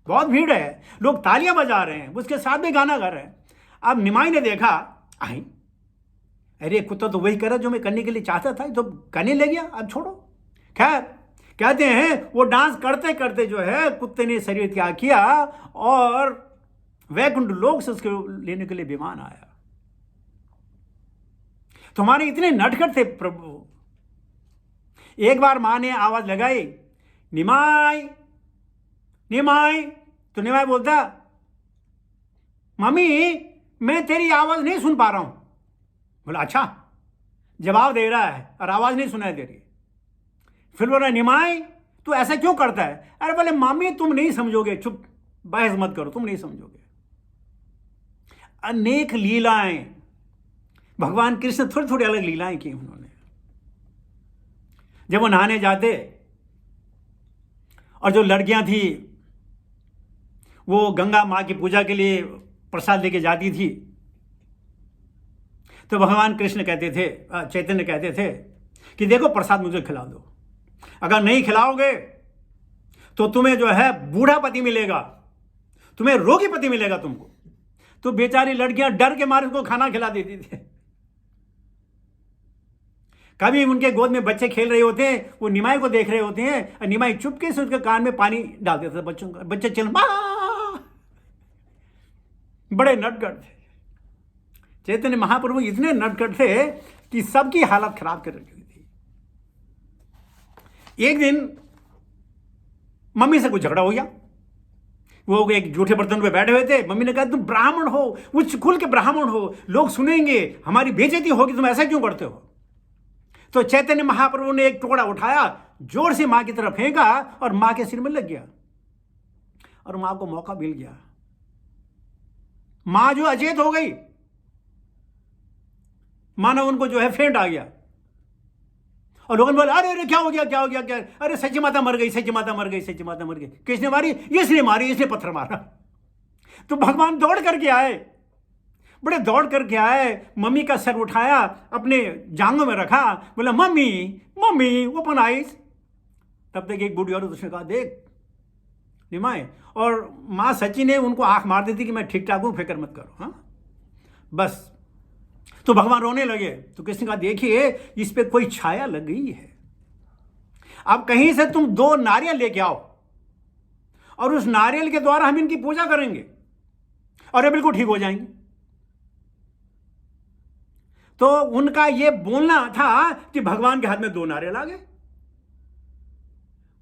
बहुत भीड़ है, लोग तालियां बजा रहे हैं, उसके साथ भी गाना गा रहे हैं। अब निमाई ने देखा, आई अरे कुत्ता तो वही करा जो मैं करने के लिए चाहता था, तो करने लग गया, अब छोड़ो। खैर कहते हैं वो डांस करते करते जो है कुत्ते ने शरीर त्याग किया और वैकुंठ लोक से उसके लेने के लिए विमान आया। तुम्हारे इतने नटखट थे प्रभु। एक बार मां ने आवाज लगाई निमाई निमाई, तो निमाई बोलता मम्मी मैं तेरी आवाज नहीं सुन पा रहा हूं। बोला अच्छा, जवाब दे रहा है और आवाज नहीं सुनाई दे रही। फिर बोला निमाई तू ऐसा क्यों करता है? अरे बोले मामी तुम नहीं समझोगे, चुप, बहस मत करो, तुम नहीं समझोगे। अनेक लीलाएं भगवान कृष्ण थोड़ी थोड़ी अलग लीलाएं की उन्होंने। जब वो नहाने जाते और जो लड़कियां थी वो गंगा मां की पूजा के लिए प्रसाद लेके जाती थी, तो भगवान कृष्ण कहते थे, चैतन्य कहते थे कि देखो प्रसाद मुझे खिला दो, अगर नहीं खिलाओगे तो तुम्हें जो है बूढ़ा पति मिलेगा, तुम्हें रोगी पति मिलेगा तुमको। तो बेचारी लड़कियां डर के मारे उसको खाना खिला देती थी। कभी उनके गोद में बच्चे खेल रहे होते हैं, वो निमाई को देख रहे होते हैं और निमाई चुपके से उसके कान में पानी डाल देता था बच्चों का, बच्चे चल बड़े नटखट थे। चैतन्य महाप्रभु इतने नटखट थे कि सबकी हालत खराब कर रखी थी। एक दिन मम्मी से कुछ झगड़ा हो गया, वो एक जूठे बर्तन पे बैठे हुए थे। मम्मी ने कहा तुम ब्राह्मण हो, उच्च कुल के ब्राह्मण हो, लोग सुनेंगे, हमारी बेइज्जती होगी, तुम ऐसा क्यों करते हो? तो चैतन्य महाप्रभु ने एक टुकड़ा उठाया, जोर से मां की तरफ फेंका और मां के सिर में लग गया और मां को मौका मिल गया। मां जो अचेत हो गई, मानो उनको जो है फेंट आ गया और लोगों ने बोला अरे अरे क्या हो गया क्या हो गया क्या? अरे सच्ची माता मर गई, सच्ची माता मर गई, सच्ची माता मर गई। किसने मारी? इसने मारी, इसने पत्थर मारा। तो भगवान दौड़ करके आए, बड़े दौड़ करके आए, मम्मी का सर उठाया, अपने जांघों में रखा, बोला मम्मी मम्मी ओपन आइज। तब तक एक बूढ़ी औरत उसने कहा देख निमाई, और माँ सची ने उनको आंख मार दी थी कि मैं ठीक ठाक हूं, फिक्र मत करो, हाँ बस। तो भगवान रोने लगे। तो किसने कहा देखिए इस पे कोई छाया लग गई है, अब कहीं से तुम 2 नारियल लेके आओ और उस नारियल के द्वारा हम इनकी पूजा करेंगे और ये बिल्कुल ठीक हो जाएंगे। तो उनका ये बोलना था कि भगवान के हाथ में 2 नारियल आ गए।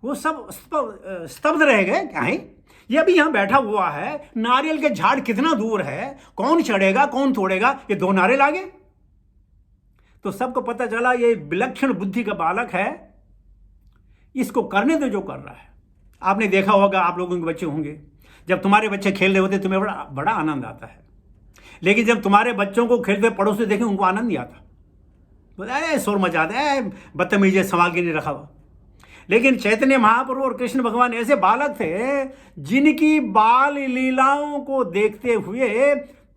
वो सब स्तब्ध रह गए, क्या है ये अभी यहां बैठा हुआ है, नारियल के झाड़ कितना दूर है, कौन चढ़ेगा कौन तोड़ेगा, ये 2 नारियल आ गए। तो सबको पता चला ये विलक्षण बुद्धि का बालक है, इसको करने दो जो कर रहा है। आपने देखा होगा, आप लोगों के बच्चे होंगे, जब तुम्हारे बच्चे खेल रहे होते तुम्हें बड़ा बड़ा आनंद आता है, लेकिन जब तुम्हारे बच्चों को खेलते पड़ोस से देखें उनको आनंद नहीं आता, बोले शोर मचाते हैं, बदतमीजी संभाल के नहीं रखा हुआ। लेकिन चैतन्य महाप्रभु और कृष्ण भगवान ऐसे बालक थे जिनकी बाल लीलाओं को देखते हुए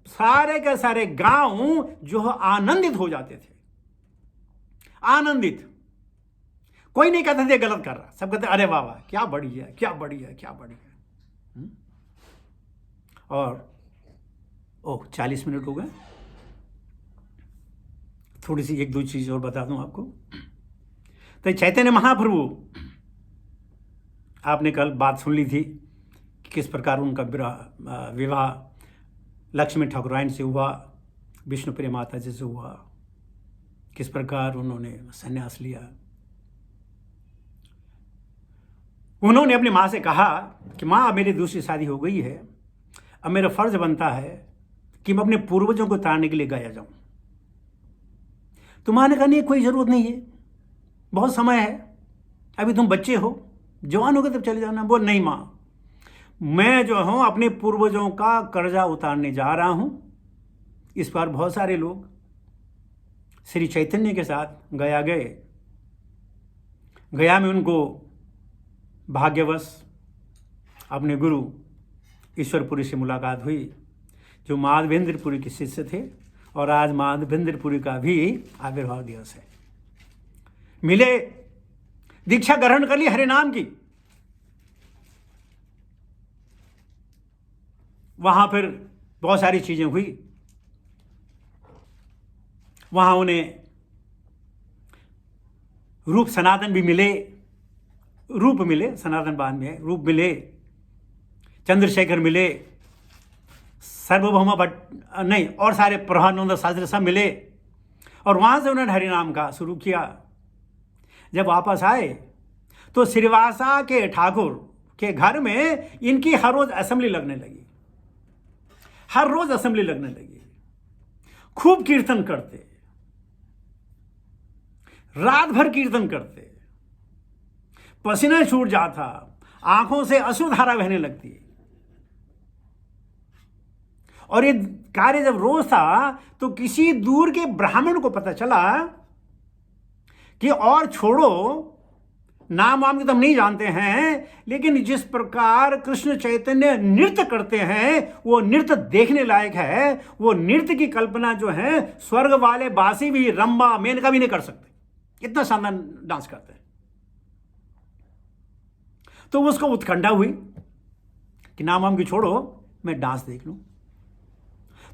सारे के सारे गांव जो आनंदित हो जाते थे, आनंदित। कोई नहीं कहते थे गलत कर रहा, सब कहते अरे वाह वाह क्या बढ़िया क्या बढ़िया क्या बढ़िया। और 40 मिनट हो गए, थोड़ी सी एक दो चीज और बता दूं आपको। तो चैतन्य महाप्रभु, आपने कल बात सुन ली थी कि किस प्रकार उनका विवाह लक्ष्मी ठाकुराइन से हुआ, विष्णुप्रिया माता जी से हुआ, किस प्रकार उन्होंने संन्यास लिया। उन्होंने अपनी माँ से कहा कि माँ, मेरी दूसरी शादी हो गई है, अब मेरा फर्ज बनता है कि मैं अपने पूर्वजों को तारने के लिए गया जाऊं। तुम्हारे कहने की कोई ज़रूरत नहीं है, बहुत समय है, अभी तुम बच्चे हो, जवान हो गए तब चले जाना। बोल नहीं माँ, मैं जो हूँ अपने पूर्वजों का कर्जा उतारने जा रहा हूँ। इस बार बहुत सारे लोग श्री चैतन्य के साथ गया गए। गया में उनको भाग्यवश अपने गुरु ईश्वरपुरी से मुलाकात हुई, जो माधवेंद्रपुरी के शिष्य थे, और आज माधवेंद्रपुरी का भी आविर्भाव दिवस है। मिले, दीक्षा ग्रहण कर ली हरे नाम की। वहां फिर बहुत सारी चीजें हुई। वहां उन्हें रूप सनातन भी मिले, रूप मिले, सनातन बाद में रूप मिले, चंद्रशेखर मिले, सार्वभौम भट्ट नहीं, और सारे प्रभानंद शास्त्री सब मिले, और वहां से उन्होंने हरिनाम का शुरू किया। जब वापस आए तो श्रीवासा के ठाकुर के घर में इनकी हर रोज असेंबली लगने लगी, हर रोज असेंबली लगने लगी। खूब कीर्तन करते, रात भर कीर्तन करते, पसीना छूट जाता, आंखों से अश्रुधारा बहने लगती। और ये कार्य जब रोज था तो किसी दूर के ब्राह्मण को पता चला कि और छोड़ो, नाम वाम की तो हम नहीं जानते हैं, लेकिन जिस प्रकार कृष्ण चैतन्य नृत्य करते हैं वो नृत्य देखने लायक है। वो नृत्य की कल्पना जो है स्वर्ग वाले बासी भी, रंबा, मेनका भी नहीं कर सकते, इतना शानदार डांस करते हैं। तो उसको उत्कंठा हुई कि नाम वाम की छोड़ो, मैं डांस देख लूं।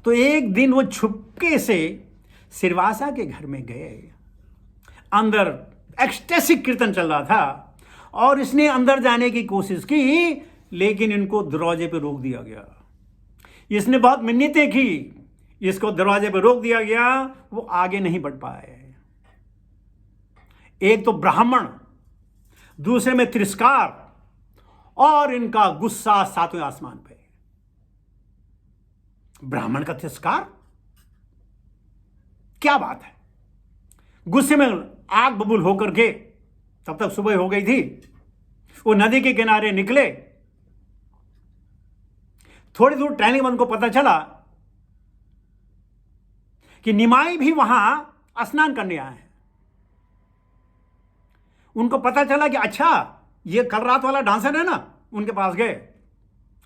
तो एक दिन वो छुपके से सिरवासा के घर में गए। अंदर एक्सटेसिक कीर्तन चल रहा था और इसने अंदर जाने की कोशिश की, लेकिन इनको दरवाजे पे रोक दिया गया। इसने बहुत मिन्नतें की, इसको दरवाजे पे रोक दिया गया, वो आगे नहीं बढ़ पाए। एक तो ब्राह्मण, दूसरे में तिरस्कार, और इनका गुस्सा सातवें आसमान पे। ब्राह्मण का तिरस्कार, क्या बात है। गुस्से में आग बबूल होकर के, तब तक सुबह हो गई थी, वो नदी के किनारे निकले। थोड़ी दूर टहलने के बाद उनको पता चला कि निमाई भी वहां स्नान करने आए हैं। उनको पता चला कि अच्छा ये कल रात वाला डांसर है ना। उनके पास गए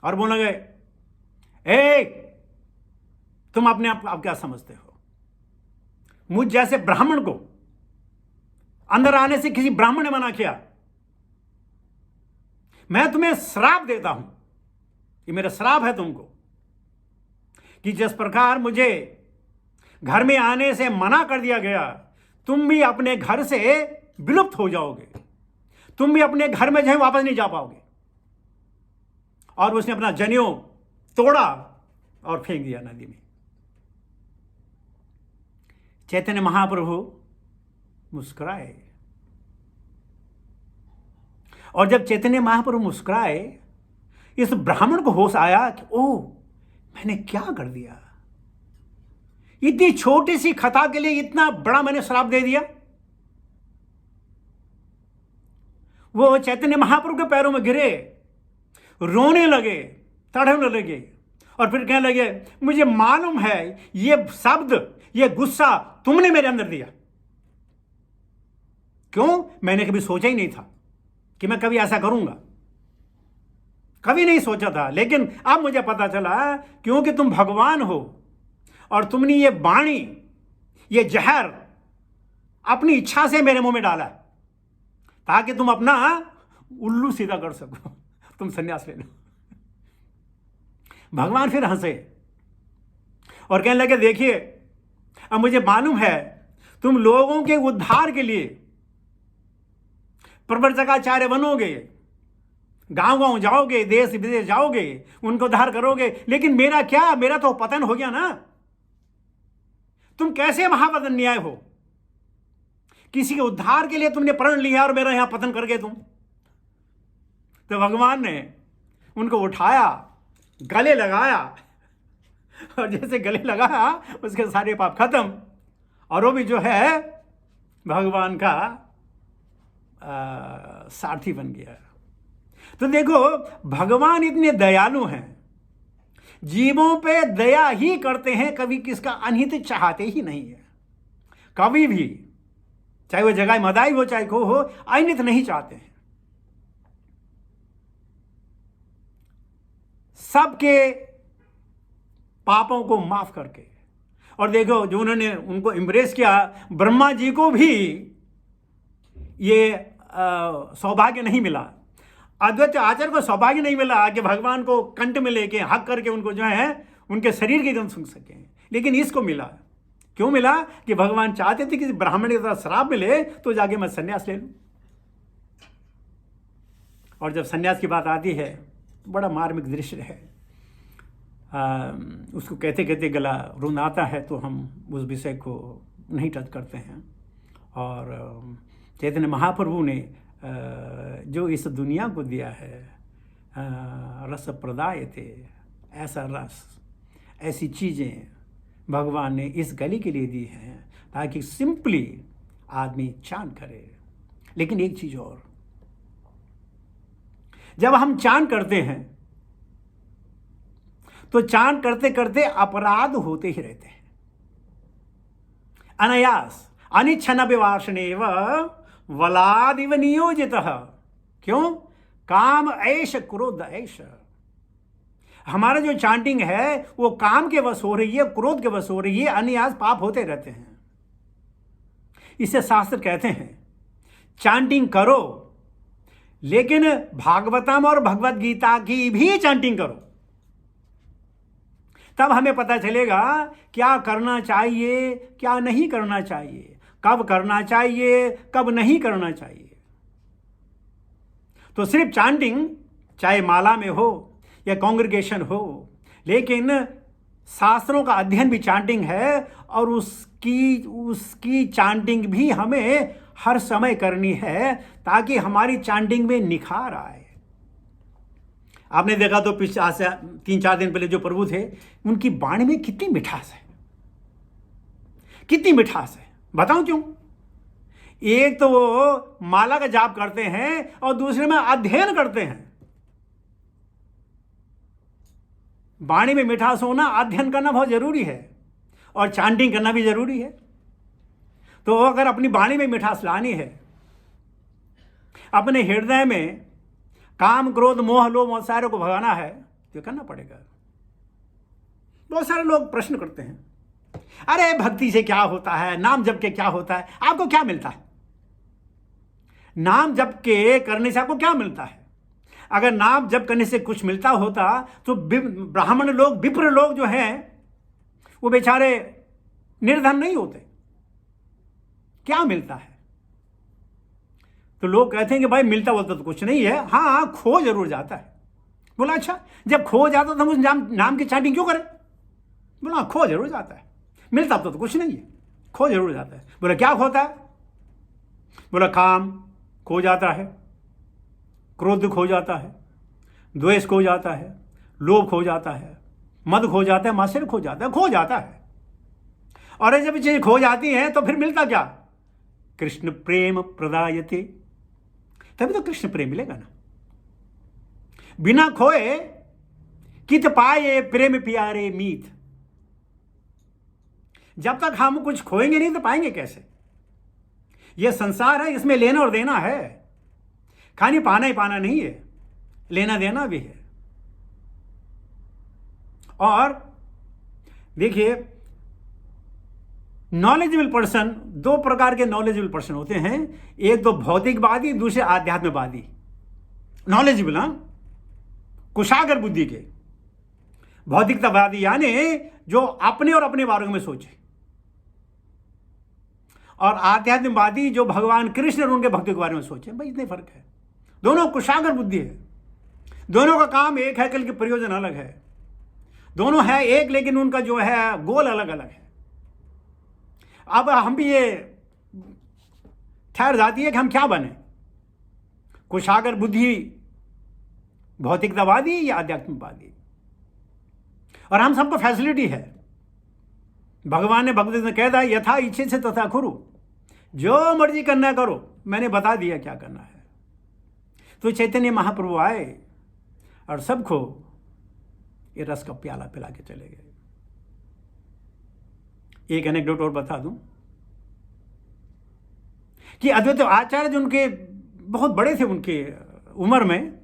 और बोलने गए, ए तुम अपने आप क्या समझते हो? मुझ जैसे ब्राह्मण को अंदर आने से किसी ब्राह्मण ने मना किया? मैं तुम्हें श्राप देता हूं, ये मेरा श्राप है तुमको, कि जिस प्रकार मुझे घर में आने से मना कर दिया गया, तुम भी अपने घर से विलुप्त हो जाओगे, तुम भी अपने घर में जो है वापस नहीं जा पाओगे। और उसने अपना जनेऊ तोड़ा और फेंक दिया नदी में। चैतन्य महाप्रभु मुस्कुराए, और जब चैतन्य महाप्रभु मुस्कुराए, इस ब्राह्मण को होश आया कि ओह, मैंने क्या कर दिया, इतनी छोटी सी खता के लिए इतना बड़ा मैंने श्राप दे दिया। वो चैतन्य महाप्रभु के पैरों में गिरे, रोने लगे, तड़पने लगे और फिर कहने लगे, मुझे मालूम है ये शब्द, ये गुस्सा तुमने मेरे अंदर दिया। क्यों? मैंने कभी सोचा ही नहीं था कि मैं कभी ऐसा करूंगा, कभी नहीं सोचा था। लेकिन अब मुझे पता चला, क्योंकि तुम भगवान हो और तुमने ये वाणी, ये जहर अपनी इच्छा से मेरे मुंह में डाला ताकि तुम अपना उल्लू सीधा कर सको, तुम संन्यास ले लो। भगवान फिर हंसे और कहने लगे, देखिए अब मुझे मालूम है तुम लोगों के उद्धार के लिए प्रवर्तकाचार्य बनोगे, गांव गांव जाओगे, देश विदेश जाओगे, उनको उद्धार करोगे। लेकिन मेरा क्या, मेरा तो पतन हो गया ना। तुम कैसे महापतन न्याय हो? किसी के उद्धार के लिए तुमने प्रण लिया और मेरा यहां पतन कर गए तुम। तो भगवान ने उनको उठाया, गले लगाया और जैसे गले लगाया उसके सारे पाप खत्म और वो भी जो है भगवान का सारथी बन गया। तो देखो, भगवान इतने दयालु हैं, जीवों पे दया ही करते हैं, कभी किसका अनहित चाहते ही नहीं है। कभी भी, चाहे वो जगह मदाई हो चाहे को हो, अनहित नहीं चाहते हैं। सबके पापों को माफ करके। और देखो, जो उन्होंने उनको एम्ब्रेस किया, ब्रह्मा जी को भी ये सौभाग्य नहीं मिला, अद्वैत आचार्य को सौभाग्य नहीं मिला कि भगवान को कंठ में लेके हक करके उनको जो है उनके शरीर की गंध सुन सके। लेकिन इसको मिला। क्यों मिला? कि भगवान चाहते थे कि ब्राह्मण के साथ श्राप मिले तो जाके मैं सन्यास ले लूं। और जब सन्यास की बात आती है, बड़ा मार्मिक दृश्य है। उसको कहते कहते गला रुनाता है, तो हम उस विषय को नहीं टच करते हैं। और चैतन्य महाप्रभु ने जो इस दुनिया को दिया है, रस प्रदाय थे, ऐसा रस, ऐसी चीज़ें भगवान ने इस गली के लिए दी हैं ताकि सिंपली आदमी चांद करे। लेकिन एक चीज़ और, जब हम चांद करते हैं तो चांद करते करते अपराध होते ही रहते हैं। अनायास अनिच्छन विवासनेव वलादिव नियोजितः। क्यों? काम ऐश क्रोध ऐश। हमारा जो चांटिंग है वो काम के वश हो रही है, क्रोध के वश हो रही है, अनायास पाप होते रहते हैं। इसे शास्त्र कहते हैं चांटिंग करो, लेकिन भागवतम और भगवत गीता की भी चांटिंग करो। तब हमें पता चलेगा क्या करना चाहिए, क्या नहीं करना चाहिए, कब करना चाहिए, कब नहीं करना चाहिए। तो सिर्फ चांटिंग, चाहे माला में हो या कांग्रेगेशन हो, लेकिन शास्त्रों का अध्ययन भी चांटिंग है और उसकी चांटिंग भी हमें हर समय करनी है ताकि हमारी चांटिंग में निखार आए। आपने देखा तो पिछले से 3-4 दिन पहले जो प्रभु थे, उनकी वाणी में कितनी मिठास है, कितनी मिठास है। बताऊं क्यों? एक तो वो माला का जाप करते हैं और दूसरे में अध्ययन करते हैं। वाणी में मिठास होना, अध्ययन करना बहुत जरूरी है और चांटिंग करना भी जरूरी है। तो अगर अपनी वाणी में मिठास लानी है, अपने हृदय में काम क्रोध मोह लोभ सारे को भगाना है, तो करना पड़ेगा। बहुत सारे लोग प्रश्न करते हैं, अरे भक्ति से क्या होता है, नाम जप के क्या होता है, आपको क्या मिलता है? नाम जप के करने से आपको क्या मिलता है? अगर नाम जप करने से कुछ मिलता होता तो ब्राह्मण लोग, विप्र लोग जो हैं वो बेचारे निर्धन नहीं होते। क्या मिलता है? तो लोग कहते हैं कि भाई मिलता बोलता तो कुछ नहीं है, हाँ खो जरूर जाता है। बोला अच्छा, जब खो जाता तो हम उस नाम की चांटिंग क्यों करें? बोला खो जरूर जाता है, मिलता तो कुछ नहीं है, खो जरूर जाता है। बोला क्या खोता है? बोला काम खो जाता है, क्रोध खो जाता है, द्वेष खो जाता है, लोभ खो जाता है, मद खो जाता है, मात्सर्य खो जाता है, खो जाता है। और ये जब चीज़ खो जाती हैं तो फिर मिलता क्या? कृष्ण प्रेम प्रदायते, तभी तो कृष्ण प्रेम मिलेगा ना। बिना खोए कित पाए प्रेम प्यारे मीत। जब तक हम कुछ खोएंगे नहीं तो पाएंगे कैसे? यह संसार है, इसमें लेना और देना है, खाली पाना ही पाना नहीं है, लेना देना भी है। और देखिए, नॉलेजेबल पर्सन, दो प्रकार के नॉलेजेबल पर्सन होते हैं, एक तो भौतिकवादी, दूसरे आध्यात्मवादी। नॉलेजेबल, हाँ, कुशागर बुद्धि के। भौतिकतावादी यानी जो अपने और अपने बारे में सोचे, और आध्यात्मवादी जो भगवान कृष्ण और उनके भक्तों के बारे में सोचे। भाई इतने फर्क है, दोनों कुशागर बुद्धि है, दोनों का काम एक है, कल के प्रयोजन अलग है। दोनों है एक, लेकिन उनका जो है गोल अलग अलग है। अब हम भी ये ठहर जाती है कि हम क्या बने, कुशागर बुद्धि भौतिकतावादी या आध्यात्मिकवादी। और हम सबको फैसिलिटी है। भगवान ने भगवद ने कह दिया, यथा इच्छे से तथा कुरु, जो मर्जी करना करो, मैंने बता दिया क्या करना है। तो चैतन्य महाप्रभु आए और सबको ये रस का प्याला पिला के चले गए। एक एनेक्डोट और बता दूं कि अद्वैत आचार्य जो उनके बहुत बड़े थे उनके उम्र में,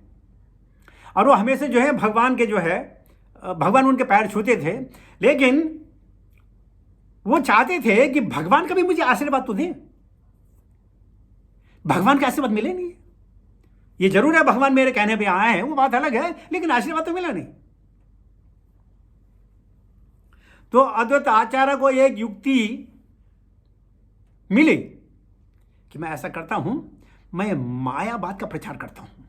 और वो हमेशा जो है भगवान के जो है, भगवान उनके पैर छूते थे, लेकिन वो चाहते थे कि भगवान का भी मुझे आशीर्वाद तो दे। भगवान का आशीर्वाद मिले नहीं। ये जरूर है भगवान मेरे कहने पे आए हैं, वो बात अलग है, लेकिन आशीर्वाद तो मिला नहीं। तो अद्वैत आचार्य को एक युक्ति मिली कि मैं ऐसा करता हूं, मैं मायावाद का प्रचार करता हूं,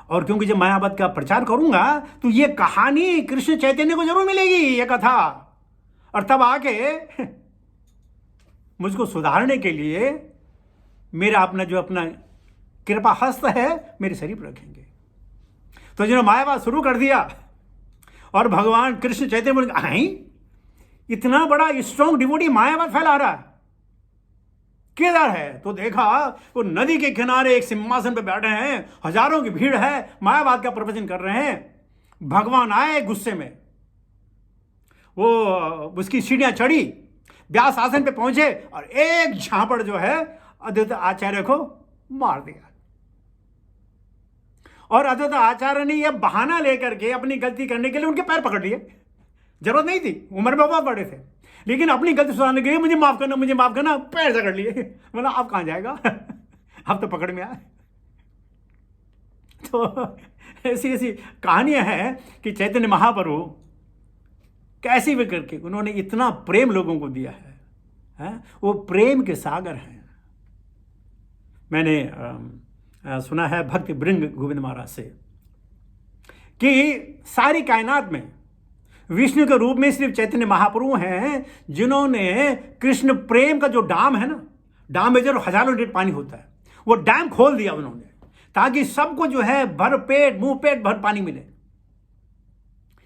और क्योंकि जब मायावाद का प्रचार करूंगा तो ये कहानी कृष्ण चैतन्य को जरूर मिलेगी, ये कथा, और तब आके मुझको सुधारने के लिए मेरा अपना कृपा हस्त है, मेरे शरीर पर रखेंगे। तो जिन्होंने मायावाद शुरू कर दिया, और भगवान कृष्ण चैतन्य बोले, इतना बड़ा स्ट्रॉन्ग डिवोटी मायावाद फैला रहा है, किधर है? तो देखा वो नदी के किनारे एक सिंहासन पे बैठे हैं, हजारों की भीड़ है, मायावाद का प्रवचन कर रहे हैं। भगवान आए गुस्से में, वो उसकी सीढ़ियां चढ़ी, व्यास आसन पे पहुंचे और एक झापड़ जो है अद्वैत आचार्य को मार दिया। और अद्वैत आचार्य ने यह बहाना लेकर के अपनी गलती करने के लिए उनके पैर पकड़ लिए। जरूरत नहीं थी, उम्र में बहुत बड़े थे, लेकिन अपनी गलती सुधारने के लिए मुझे माफ करना, मुझे माफ करना, पैर पकड़ लिए। बोला अब कहां जाएगा, अब तो पकड़ में आए। तो ऐसी ऐसी कहानियां हैं कि चैतन्य महाप्रभु कैसी भी करके उन्होंने इतना प्रेम लोगों को दिया है, वो प्रेम के सागर हैं। मैंने सुना है भक्ति भृंग गोविंद महाराज से कि सारी कायनात में विष्णु के रूप में सिर्फ चैतन्य महाप्रभु हैं जिन्होंने कृष्ण प्रेम का जो डैम है ना, डैम में जो हजारों लीटर पानी होता है, वो डैम खोल दिया उन्होंने, ताकि सबको जो है भर पेट मुंह पेट भर पानी मिले।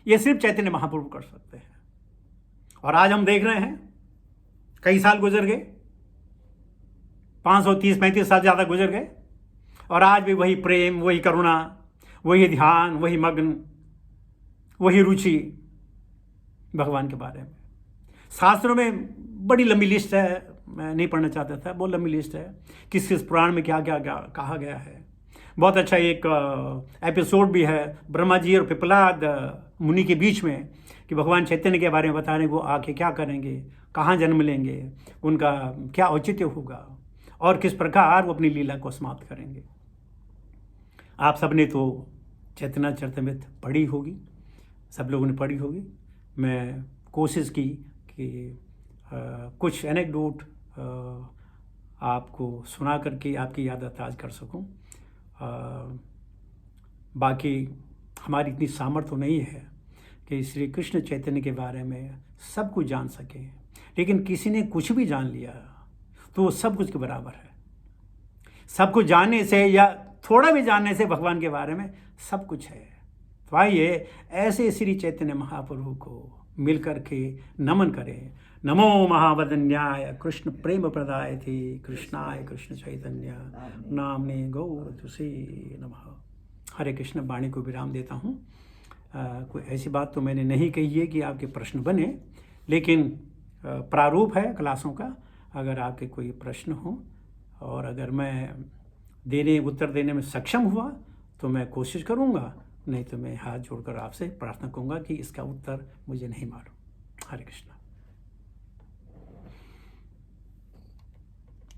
ये सिर्फ चैतन्य महाप्रभु कर सकते हैं। और आज हम देख रहे हैं, कई साल गुजर गए, 530-35 साल ज्यादा गुजर गए, और आज भी वही प्रेम, वही करुणा, वही ध्यान, वही मग्न, वही रुचि भगवान के बारे में। शास्त्रों में बड़ी लंबी लिस्ट है, मैं नहीं पढ़ना चाहता था, बहुत लंबी लिस्ट है, किस किस पुराण में क्या क्या कहा गया है। बहुत अच्छा एक एपिसोड भी है ब्रह्मा जी और पिपलाद मुनि के बीच में, कि भगवान चैतन्य के बारे में बता रहे, वो आके क्या करेंगे, कहाँ जन्म लेंगे, उनका क्या औचित्य होगा, और किस प्रकार वो अपनी लीला को समाप्त करेंगे। आप सबने तो चैतन्य चरितमृत पढ़ी होगी, सब लोगों ने पढ़ी होगी। मैं कोशिश की कि कुछ एनेक्डोट आपको सुना करके आपकी याद ताज़ कर सकूं। बाकी हमारी इतनी सामर्थ्य नहीं है कि श्री कृष्ण चैतन्य के बारे में सब कुछ जान सके, लेकिन किसी ने कुछ भी जान लिया तो वो सब कुछ के बराबर है। सब कुछ जानने से या थोड़ा भी जानने से भगवान के बारे में सब कुछ है। तो आइए ऐसे श्री चैतन्य महाप्रभु को मिल करके नमन करें। नमो महावदन्याय कृष्ण प्रेम प्रदाय थे कृष्णाय कृष्ण चैतन्य नामने गौर तुसे नमः। हरे कृष्ण। वाणी को विराम देता हूँ। कोई ऐसी बात तो मैंने नहीं कही है कि आपके प्रश्न बने, लेकिन प्रारूप है क्लासों का। अगर आपके कोई प्रश्न हो और अगर मैं उत्तर देने में सक्षम हुआ तो मैं कोशिश करूँगा, नहीं तो मैं हाथ जोड़कर आपसे प्रार्थना करूँगा कि इसका उत्तर मुझे नहीं मालूम। हरे कृष्ण।